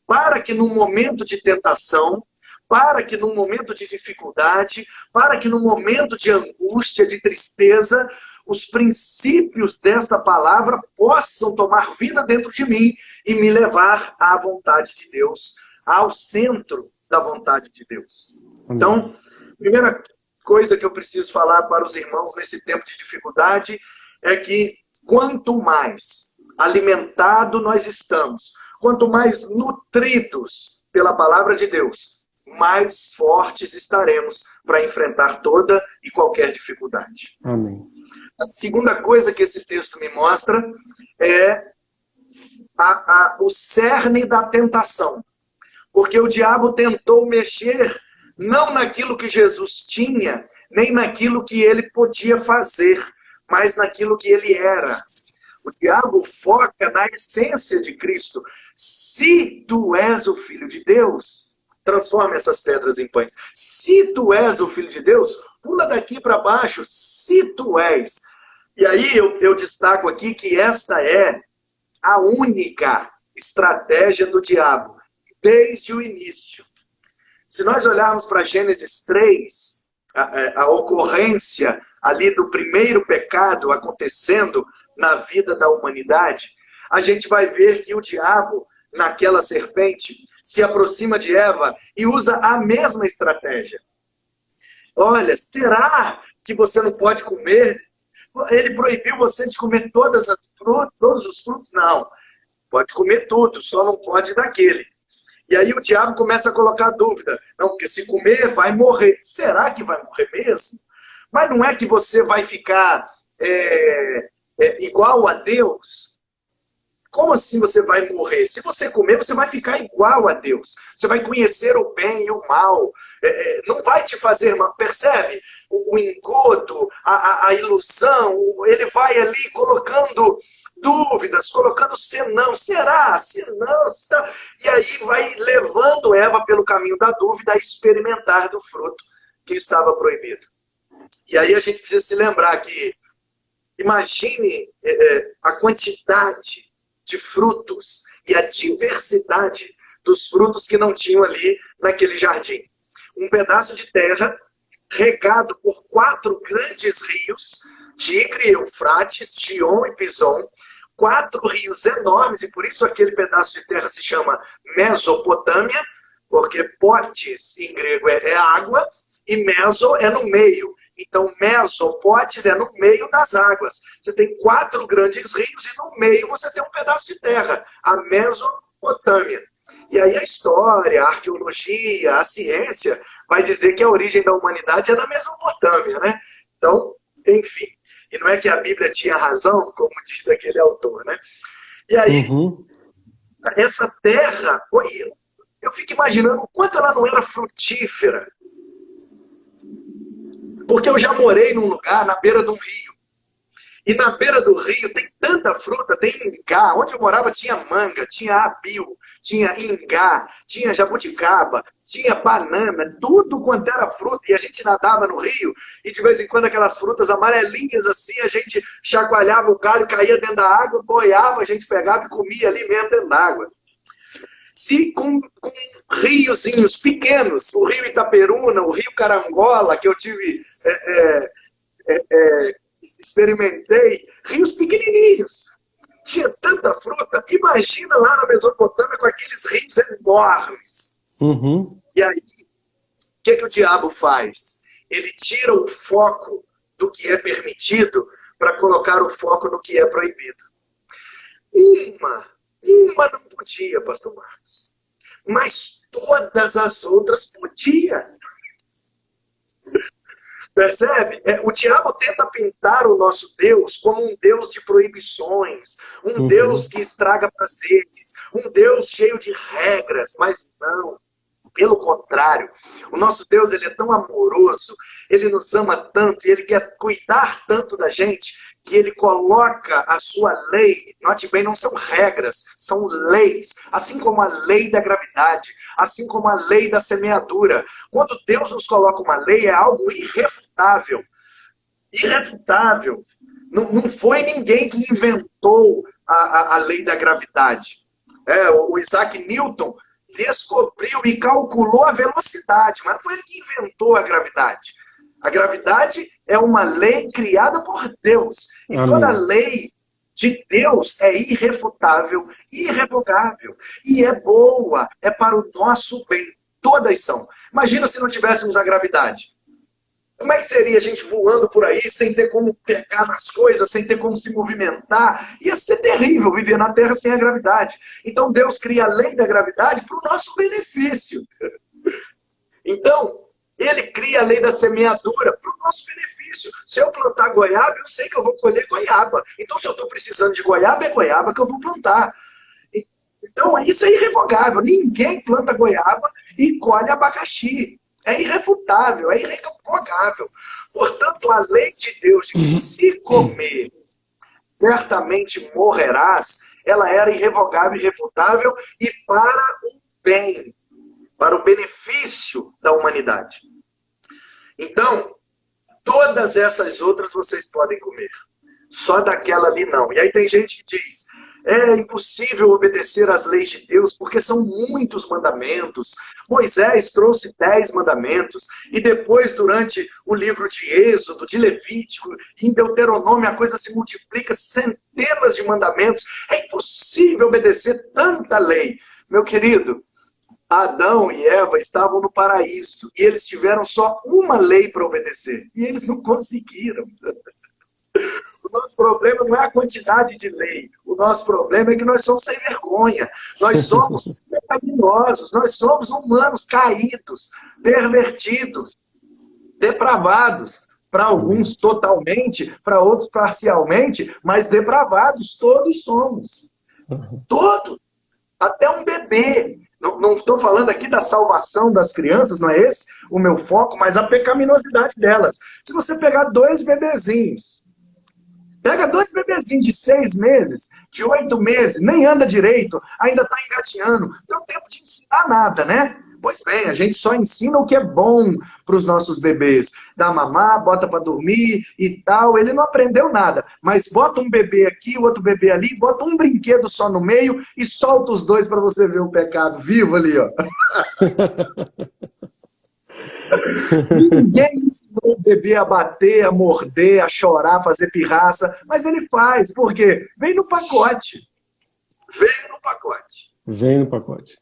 B: para que num momento de tentação, para que num momento de dificuldade, para que num momento de angústia, de tristeza, os princípios desta palavra possam tomar vida dentro de mim e me levar à vontade de Deus, ao centro da vontade de Deus. Então, primeira coisa que eu preciso falar para os irmãos nesse tempo de dificuldade é que quanto mais alimentados nós estamos, quanto mais nutridos pela palavra de Deus, mais fortes estaremos para enfrentar toda e qualquer dificuldade.
A: Amém.
B: A segunda coisa que esse texto me mostra é o cerne da tentação. Porque o diabo tentou mexer não naquilo que Jesus tinha, nem naquilo que ele podia fazer, mas naquilo que ele era. O diabo foca na essência de Cristo. Se tu és o Filho de Deus, transforma essas pedras em pães. Se tu és o Filho de Deus, pula daqui para baixo. Se tu és. E aí eu destaco aqui que esta é a única estratégia do diabo, desde o início. Se nós olharmos para Gênesis 3, a ocorrência ali do primeiro pecado acontecendo na vida da humanidade, a gente vai ver que o diabo, naquela serpente, se aproxima de Eva e usa a mesma estratégia. Olha, será que você não pode comer? Ele proibiu você de comer todos os frutos? Não, pode comer tudo, só não pode daquele. E aí o diabo começa a colocar dúvida. Não, porque se comer, vai morrer. Será que vai morrer mesmo? Mas não é que você vai ficar igual a Deus? Como assim você vai morrer? Se você comer, você vai ficar igual a Deus. Você vai conhecer o bem e o mal. Não vai te fazer mal. Percebe? O engodo, a ilusão, ele vai ali colocando dúvidas, colocando senão. Será? Senão? E aí vai levando Eva pelo caminho da dúvida a experimentar do fruto que estava proibido. E aí a gente precisa se lembrar que, imagine a quantidade de frutos e a diversidade dos frutos que não tinham ali naquele jardim. Um pedaço de terra regado por 4 grandes rios, Tigre, Eufrates, Gion e Pison, 4 rios enormes, e por isso aquele pedaço de terra se chama Mesopotâmia, porque potes em grego é água, e meso é no meio. Então, mesopotes é no meio das águas. Você tem 4 grandes rios e no meio você tem um pedaço de terra, a Mesopotâmia. E aí a história, a arqueologia, a ciência vai dizer que a origem da humanidade é na Mesopotâmia, né? Então, enfim. E não é que a Bíblia tinha razão, como diz aquele autor, né? E aí, essa terra, eu fico imaginando o quanto ela não era frutífera. Porque eu já morei num lugar na beira de um rio. E na beira do rio tem tanta fruta, tem ingá. Onde eu morava tinha manga, tinha abil, tinha ingá, tinha jabuticaba, tinha banana, tudo quanto era fruta. E a gente nadava no rio e de vez em quando aquelas frutas amarelinhas assim, a gente chacoalhava o galho, caía dentro da água, boiava, a gente pegava e comia ali mesmo dentro da água. Se com riozinhos pequenos, o rio Itaperuna, o rio Carangola, que eu tive... experimentei, rios pequenininhos. Tinha tanta fruta. Imagina lá na Mesopotâmia com aqueles rios enormes. E aí, o que o diabo faz? Ele tira o foco do que é permitido para colocar o foco no que é proibido. Uma não podia, pastor Marcos. Mas todas as outras podiam. Percebe? O diabo tenta pintar o nosso Deus como um Deus de proibições, um Deus que estraga prazeres, um Deus cheio de regras, mas não. Pelo contrário, o nosso Deus, ele é tão amoroso, ele nos ama tanto e ele quer cuidar tanto da gente que ele coloca a sua lei, note bem, não são regras, são leis, assim como a lei da gravidade, assim como a lei da semeadura. Quando Deus nos coloca uma lei, é algo irrefutável. Irrefutável. Não foi ninguém que inventou a lei da gravidade. O Isaac Newton descobriu e calculou a velocidade, mas não foi ele que inventou a gravidade. A gravidade é uma lei criada por Deus. E
A: Amém.
B: toda lei de Deus é irrefutável, irrevogável. E é boa, é para o nosso bem. Todas são. Imagina se não tivéssemos a gravidade. Como é que seria a gente voando por aí, sem ter como pegar nas coisas, sem ter como se movimentar? Ia ser terrível viver na Terra sem a gravidade. Então Deus cria a lei da gravidade para o nosso benefício. Então, ele cria a lei da semeadura para o nosso benefício. Se eu plantar goiaba, eu sei que eu vou colher goiaba. Então, se eu estou precisando de goiaba, é goiaba que eu vou plantar. Então, isso é irrevogável. Ninguém planta goiaba e colhe abacaxi. É irrefutável, é irrevogável. Portanto, a lei de Deus de que se comer, certamente morrerás, ela era irrevogável, irrefutável e para o bem, para o benefício da humanidade. Então, todas essas outras vocês podem comer. Só daquela ali não. E aí tem gente que diz, é impossível obedecer às leis de Deus, porque são muitos mandamentos. Moisés trouxe 10 mandamentos, e depois, durante o livro de Êxodo, de Levítico, em Deuteronômio, a coisa se multiplica, centenas de mandamentos. É impossível obedecer tanta lei. Meu querido, Adão e Eva estavam no paraíso, e eles tiveram só uma lei para obedecer, e eles não conseguiram. O nosso problema não é a quantidade de lei. O nosso problema é que nós somos sem vergonha. Nós somos pecaminosos. Nós somos humanos caídos, pervertidos, depravados. Para alguns totalmente, para outros parcialmente, mas depravados todos somos. Todos. Até um bebê. Não estou falando aqui da salvação das crianças, não é esse o meu foco, mas a pecaminosidade delas. Se você pegar 2 bebezinhos, pega 2 bebezinhos de 6 meses, de 8 meses, nem anda direito, ainda está engatinhando. Não tem tempo de ensinar nada, né? Pois bem, a gente só ensina o que é bom para os nossos bebês. Dá mamar, bota para dormir e tal. Ele não aprendeu nada. Mas bota um bebê aqui, outro bebê ali, bota um brinquedo só no meio e solta os 2 para você ver o pecado vivo ali, ó. Ninguém ensinou o bebê a bater, a morder, a chorar, a fazer pirraça, mas ele faz, por quê? Vem no pacote. Vem no pacote.
A: Vem no pacote.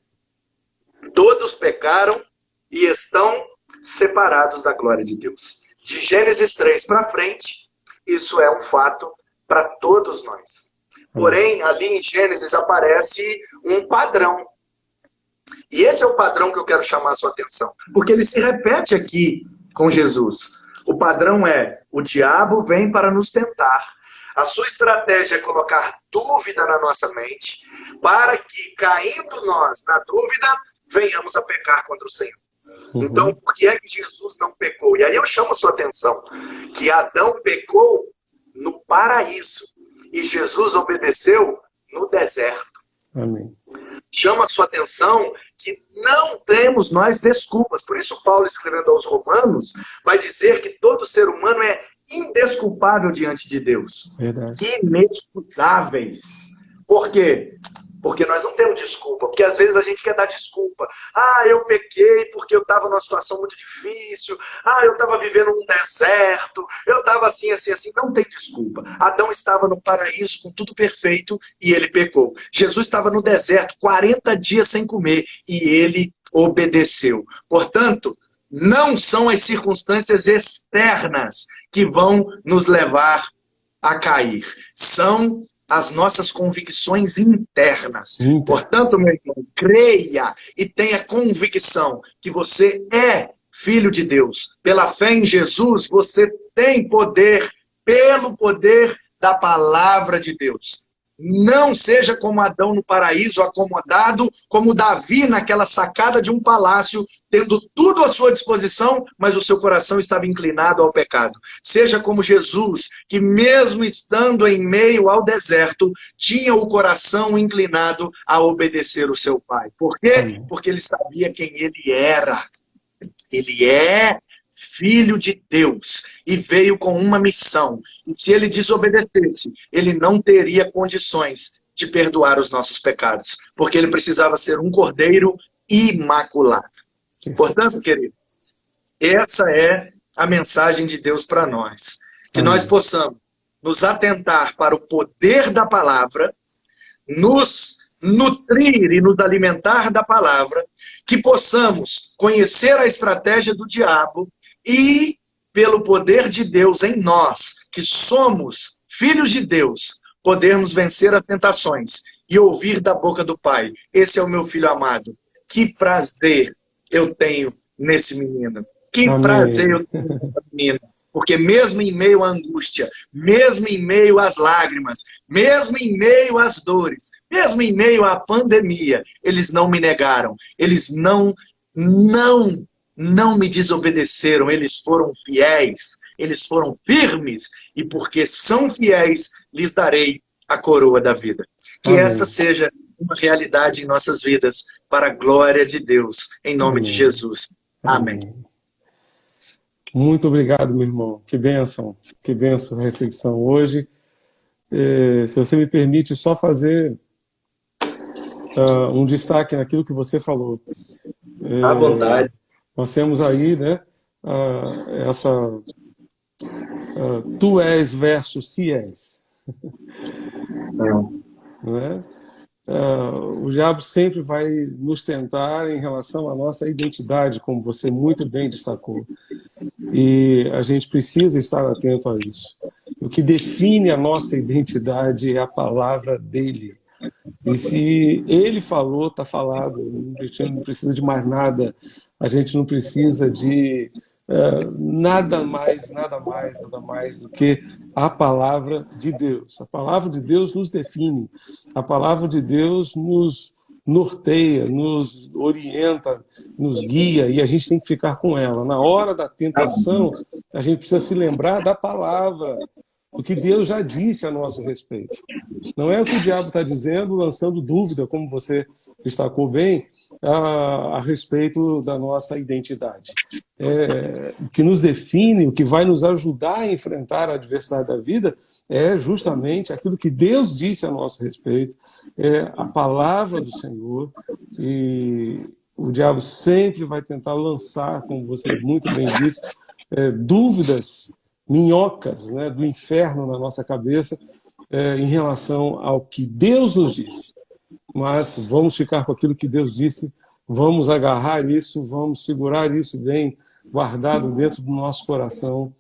B: Todos pecaram e estão separados da glória de Deus. De Gênesis 3 para frente, isso é um fato para todos nós. Porém, ali em Gênesis aparece um padrão. E esse é o padrão que eu quero chamar a sua atenção. Porque ele se repete aqui com Jesus. O padrão é, o diabo vem para nos tentar. A sua estratégia é colocar dúvida na nossa mente, para que, caindo nós na dúvida, venhamos a pecar contra o Senhor. Então, por que é que Jesus não pecou? E aí eu chamo a sua atenção, que Adão pecou no paraíso, e Jesus obedeceu no deserto.
A: Amém.
B: Chama a sua atenção que não temos nós desculpas. Por isso Paulo, escrevendo aos Romanos, vai dizer que todo ser humano é indesculpável diante de Deus.
A: Verdade.
B: Inexcusáveis. Por quê? Porque nós não temos desculpa. Porque às vezes a gente quer dar desculpa. Ah, eu pequei porque eu estava numa situação muito difícil. Ah, eu estava vivendo um deserto. Eu estava assim, assim, assim. Não tem desculpa. Adão estava no paraíso com tudo perfeito e ele pecou. Jesus estava no deserto 40 dias sem comer e ele obedeceu. Portanto, não são as circunstâncias externas que vão nos levar a cair. São as nossas convicções internas. Portanto, meu irmão, creia e tenha convicção que você é filho de Deus. Pela fé em Jesus, você tem poder, pelo poder da palavra de Deus. Não seja como Adão no paraíso, acomodado, como Davi naquela sacada de um palácio, tendo tudo à sua disposição, mas o seu coração estava inclinado ao pecado. Seja como Jesus, que mesmo estando em meio ao deserto, tinha o coração inclinado a obedecer o seu pai. Por quê?
A: Amém.
B: Porque ele sabia quem ele era. Ele é filho de Deus e veio com uma missão. E se ele desobedecesse, ele não teria condições de perdoar os nossos pecados, porque ele precisava ser um cordeiro imaculado. Portanto, querido, essa é a mensagem de Deus para nós. Que nós possamos nos atentar para o poder da palavra, nos nutrir e nos alimentar da palavra, que possamos conhecer a estratégia do diabo e, pelo poder de Deus em nós, que somos filhos de Deus, podermos vencer as tentações e ouvir da boca do Pai: esse é o meu filho amado. Que prazer eu tenho nesse menino. Que
A: Amém.
B: prazer eu tenho nessa menina. Porque mesmo em meio à angústia, mesmo em meio às lágrimas, mesmo em meio às dores, mesmo em meio à pandemia, eles não me negaram. Eles não me desobedeceram. Eles foram fiéis. Eles foram firmes. E porque são fiéis, lhes darei a coroa da vida. Que
A: Amém.
B: esta seja uma realidade em nossas vidas, para a glória de Deus, em nome de Jesus. Amém.
A: Muito obrigado, meu irmão. Que bênção a reflexão hoje. Se você me permite só fazer um destaque naquilo que você falou.
B: À vontade.
A: Nós temos aí, né, tu és versus se és. Né? O diabo sempre vai nos tentar em relação à nossa identidade, como você muito bem destacou. E a gente precisa estar atento a isso. O que define a nossa identidade é a palavra dele. E se ele falou, está falado. A gente não precisa de mais nada. A gente não precisa de nada mais do que a palavra de Deus. A palavra de Deus nos define. A palavra de Deus nos norteia, nos orienta, nos guia, e a gente tem que ficar com ela. Na hora da tentação, a gente precisa se lembrar da palavra, o que Deus já disse a nosso respeito. Não é o que o diabo está dizendo, lançando dúvida, como você destacou bem, a respeito da nossa identidade. O que nos define, o que vai nos ajudar a enfrentar a adversidade da vida é justamente aquilo que Deus disse a nosso respeito, é a palavra do Senhor, e o diabo sempre vai tentar lançar, como você muito bem disse, dúvidas, minhocas, né, do inferno na nossa cabeça, em relação ao que Deus nos disse. Mas vamos ficar com aquilo que Deus disse, vamos agarrar isso, vamos segurar isso bem guardado dentro do nosso coração,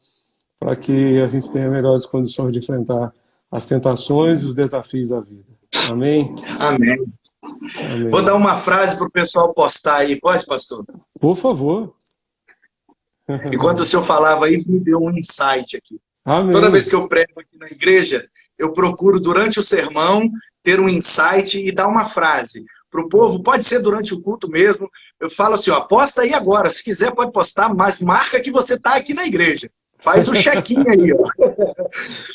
A: para que a gente tenha melhores condições de enfrentar as tentações e os desafios da vida. Amém?
B: Amém.
A: Amém.
B: Vou dar uma frase para o pessoal postar aí, pode, pastor?
A: Por favor.
B: Enquanto o senhor falava aí, me deu um insight aqui.
A: Amém.
B: Toda vez que eu prego aqui na igreja, eu procuro, durante o sermão, ter um insight e dar uma frase para o povo. Pode ser durante o culto mesmo. Eu falo assim, ó, posta aí agora. Se quiser, pode postar, mas marca que você está aqui na igreja. Faz o check-in aí, ó.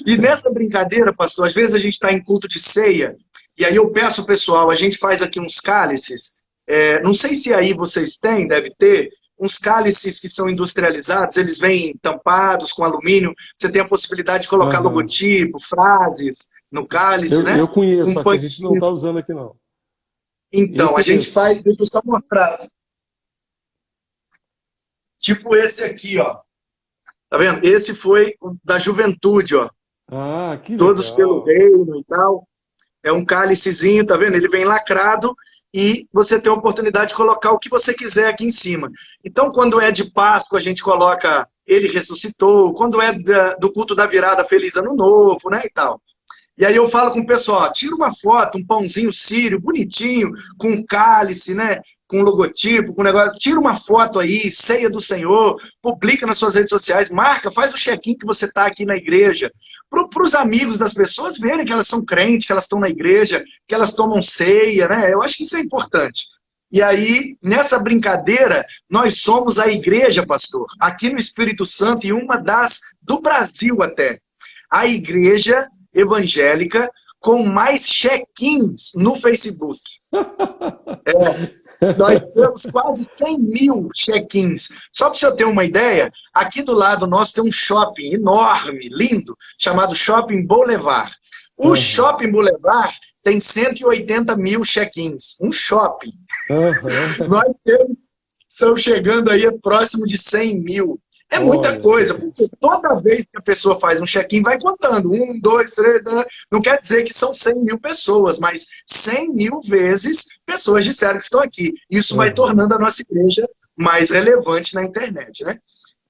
B: E nessa brincadeira, pastor, às vezes a gente está em culto de ceia, e aí eu peço ao pessoal, a gente faz aqui uns cálices, não sei se aí vocês têm, deve ter, uns cálices que são industrializados, eles vêm tampados com alumínio, você tem a possibilidade de colocar logotipo, frases no cálice, né?
A: Eu conheço, só que a gente não está usando aqui não.
B: Então, a gente faz, deixa eu só mostrar. Tipo esse aqui, ó. Tá vendo? Esse foi o da juventude, ó.
A: Ah, que legal.
B: Todos pelo reino e tal. É um cálicezinho, tá vendo? Ele vem lacrado e você tem a oportunidade de colocar o que você quiser aqui em cima. Então, quando é de Páscoa, a gente coloca Ele ressuscitou. Quando é do culto da virada, Feliz Ano Novo, né, e tal. E aí eu falo com o pessoal, tira uma foto, um pãozinho sírio, bonitinho, com um cálice, né? com logotipo, com negócio. Tira uma foto aí, ceia do Senhor, publica nas suas redes sociais, marca, faz o check-in que você está aqui na igreja. Para os amigos das pessoas verem que elas são crentes, que elas estão na igreja, que elas tomam ceia, né? Eu acho que isso é importante. E aí, nessa brincadeira, nós somos a igreja, pastor, aqui no Espírito Santo, e uma das do Brasil até, a igreja evangélica com mais check-ins no Facebook. Nós temos quase 100 mil check-ins. Só para você ter uma ideia, aqui do lado nosso tem um shopping enorme, lindo, chamado Shopping Boulevard. O Shopping Boulevard tem 180 mil check-ins. Um shopping. Nós estamos chegando aí próximo de 100 mil. É muita coisa, porque toda vez que a pessoa faz um check-in, vai contando. 1, 2, 3, não quer dizer que são 100 mil pessoas, mas 100 mil vezes pessoas disseram que estão aqui. Isso vai tornando a nossa igreja mais relevante na internet, né?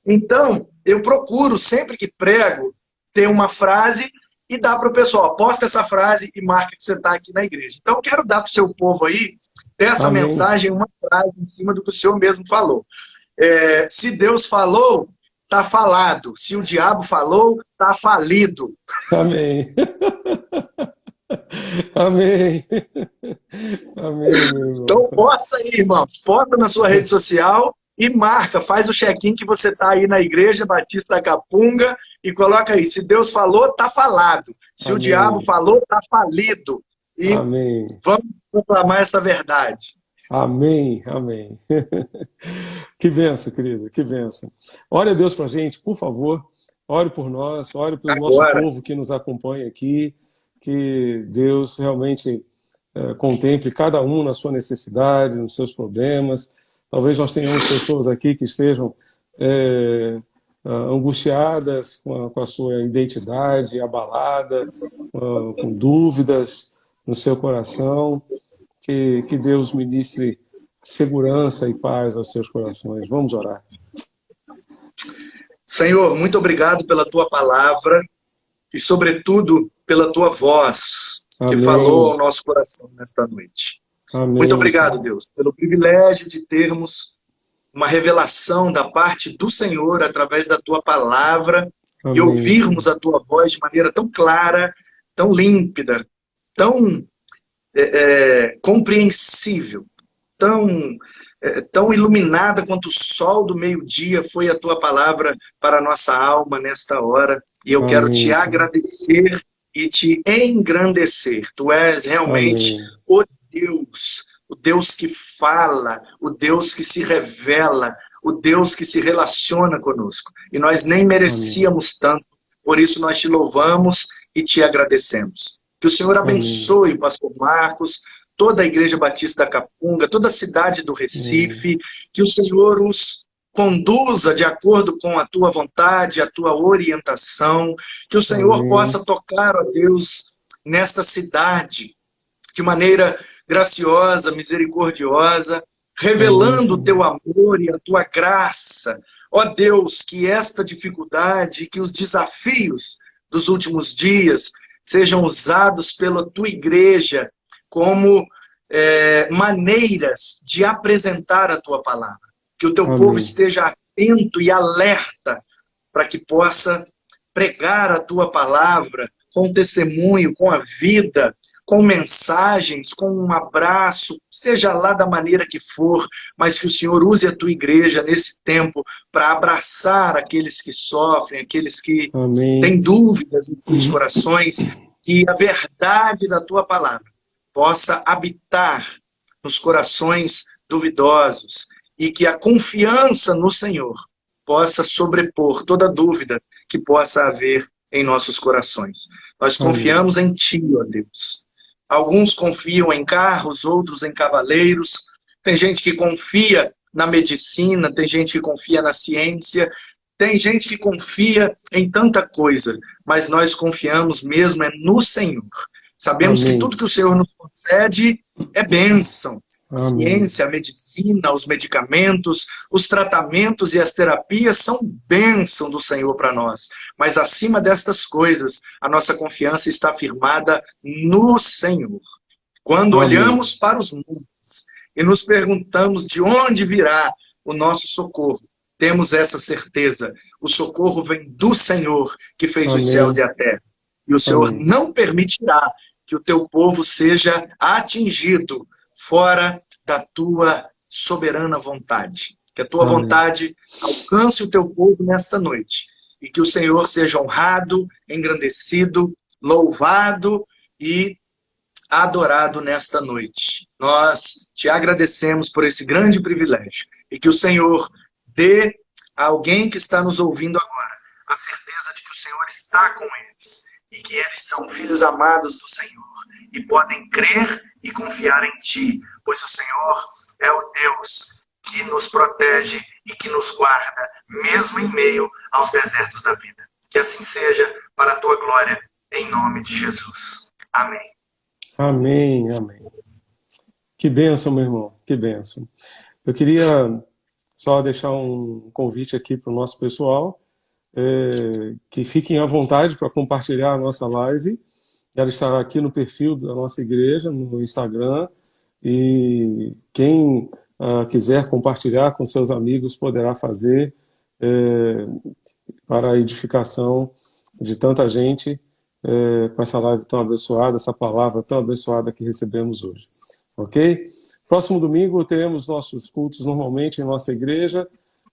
B: Então, eu procuro, sempre que prego, ter uma frase e dar para o pessoal, posta essa frase e marca que você está aqui na igreja. Então, eu quero dar para o seu povo aí, dessa mensagem, uma frase em cima do que o senhor mesmo falou. Se Deus falou, está falado. Se o diabo falou, está falido.
A: Amém. Amém. Amém, meu irmão.
B: Então posta aí, irmãos. Posta na sua rede social e marca. Faz o check-in que você está aí na Igreja Batista da Capunga e coloca aí. Se Deus falou, está falado. Se o diabo falou, está falido. E vamos proclamar essa verdade.
A: Amém, amém. Que bênção, querido, que bênção. Ore a Deus para a gente, por favor. Ore por nós, ore pelo nosso povo que nos acompanha aqui. Que Deus realmente contemple cada um na sua necessidade, nos seus problemas. Talvez nós tenhamos pessoas aqui que estejam angustiadas com a sua identidade, abalada, com dúvidas no seu coração. Que Deus ministre segurança e paz aos seus corações. Vamos orar.
B: Senhor, muito obrigado pela tua palavra e, sobretudo, pela tua voz que falou ao nosso coração nesta noite.
A: Amém.
B: Muito obrigado, Deus, pelo privilégio de termos uma revelação da parte do Senhor através da tua palavra. Amém. E ouvirmos a tua voz de maneira tão clara, tão límpida, tão compreensível, tão iluminada quanto o sol do meio-dia foi a tua palavra para a nossa alma nesta hora. E eu quero te agradecer e te engrandecer. Tu és realmente o Deus que fala, o Deus que se revela, o Deus que se relaciona conosco. E nós nem merecíamos tanto, por isso nós te louvamos e te agradecemos. Que o Senhor abençoe o pastor Marcos, toda a Igreja Batista da Capunga, toda a cidade do Recife, que o Senhor os conduza de acordo com a tua vontade, a tua orientação, que o Senhor possa tocar, ó Deus, nesta cidade, de maneira graciosa, misericordiosa, revelando o teu amor e a tua graça. Ó Deus, que esta dificuldade, que os desafios dos últimos dias sejam usados pela tua igreja como maneiras de apresentar a tua palavra. Que o teu povo esteja atento e alerta para que possa pregar a tua palavra com testemunho, com a vida, com mensagens, com um abraço, seja lá da maneira que for, mas que o Senhor use a tua igreja nesse tempo para abraçar aqueles que sofrem, aqueles que têm dúvidas em seus corações, que a verdade da tua palavra possa habitar nos corações duvidosos e que a confiança no Senhor possa sobrepor toda dúvida que possa haver em nossos corações. Nós confiamos em Ti, ó Deus. Alguns confiam em carros, outros em cavaleiros. Tem gente que confia na medicina, tem gente que confia na ciência, tem gente que confia em tanta coisa, mas nós confiamos mesmo no Senhor. Sabemos que tudo que o Senhor nos concede é bênção. A ciência, a medicina, os medicamentos, os tratamentos e as terapias são bênção do Senhor para nós. Mas acima destas coisas, a nossa confiança está firmada no Senhor. Quando olhamos para os montes, e nos perguntamos de onde virá o nosso socorro. Temos essa certeza. O socorro vem do Senhor, que fez os céus e
A: Amém.
B: a terra. E o Senhor
A: Amém.
B: não permitirá que o teu povo seja atingido fora da tua soberana vontade. Que a tua
A: Amém.
B: vontade alcance o teu povo nesta noite. E que o Senhor seja honrado, engrandecido, louvado e adorado nesta noite. Nós te agradecemos por esse grande privilégio e que o Senhor dê a alguém que está nos ouvindo agora a certeza de que o Senhor está com eles e que eles são filhos amados do Senhor e podem crer e confiar em Ti, pois o Senhor é o Deus que nos protege e que nos guarda, mesmo em meio aos desertos da vida. Que assim seja para a Tua glória, em nome de Jesus. Amém.
A: Amém. Amém. Que bênção, meu irmão. Que bênção. Eu queria só deixar um convite aqui para o nosso pessoal, que fiquem à vontade para compartilhar a nossa live. Ela estará aqui no perfil da nossa igreja, no Instagram, e quem quiser compartilhar com seus amigos poderá fazer, para a edificação de tanta gente, com essa live tão abençoada, essa palavra tão abençoada que recebemos hoje. Ok? Próximo domingo teremos nossos cultos normalmente em nossa igreja,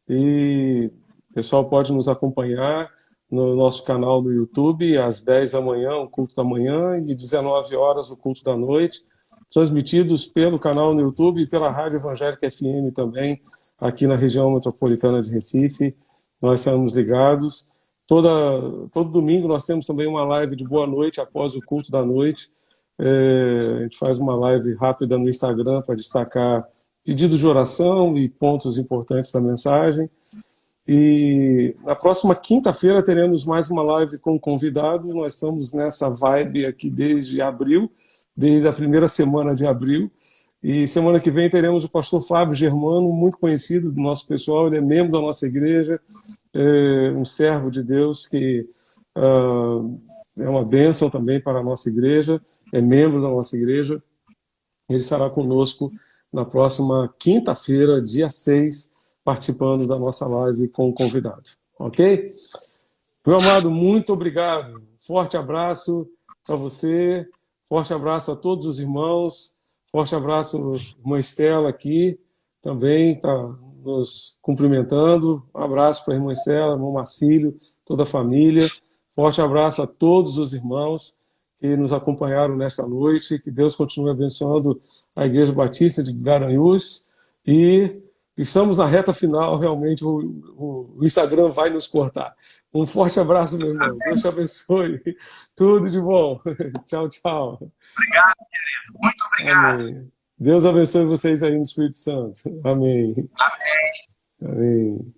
A: e o pessoal pode nos acompanhar no nosso canal no YouTube, às 10 da manhã, o culto da manhã, e 19 horas, o culto da noite, transmitidos pelo canal no YouTube e pela Rádio Evangélica FM também, aqui na região metropolitana de Recife. Nós estamos ligados. Todo domingo nós temos também uma live de boa noite após o culto da noite. A gente faz uma live rápida no Instagram para destacar pedidos de oração e pontos importantes da mensagem. E na próxima quinta-feira teremos mais uma live com convidado. Nós estamos nessa vibe aqui desde abril, desde a primeira semana de abril. E semana que vem teremos o pastor Flávio Germano, muito conhecido do nosso pessoal. Ele é membro da nossa igreja, um servo de Deus que é uma bênção também para a nossa igreja, é membro da nossa igreja. Ele estará conosco na próxima quinta-feira, dia 6, participando da nossa live com o convidado. Ok? Meu amado, muito obrigado. Forte abraço para você, forte abraço a todos os irmãos, forte abraço à irmã Estela aqui, também está nos cumprimentando. Um abraço para a irmã Estela, irmão Marcílio, toda a família. Forte abraço a todos os irmãos que nos acompanharam nesta noite. Que Deus continue abençoando a Igreja Batista de Garanhuns. E estamos na reta final, realmente o Instagram vai nos cortar. Um forte abraço, meu irmão. Deus te abençoe. Tudo de bom. Tchau, tchau.
B: Obrigado, querido. Muito obrigado.
A: Amém. Deus abençoe vocês aí no Espírito Santo. Amém.
B: Amém.
A: Amém.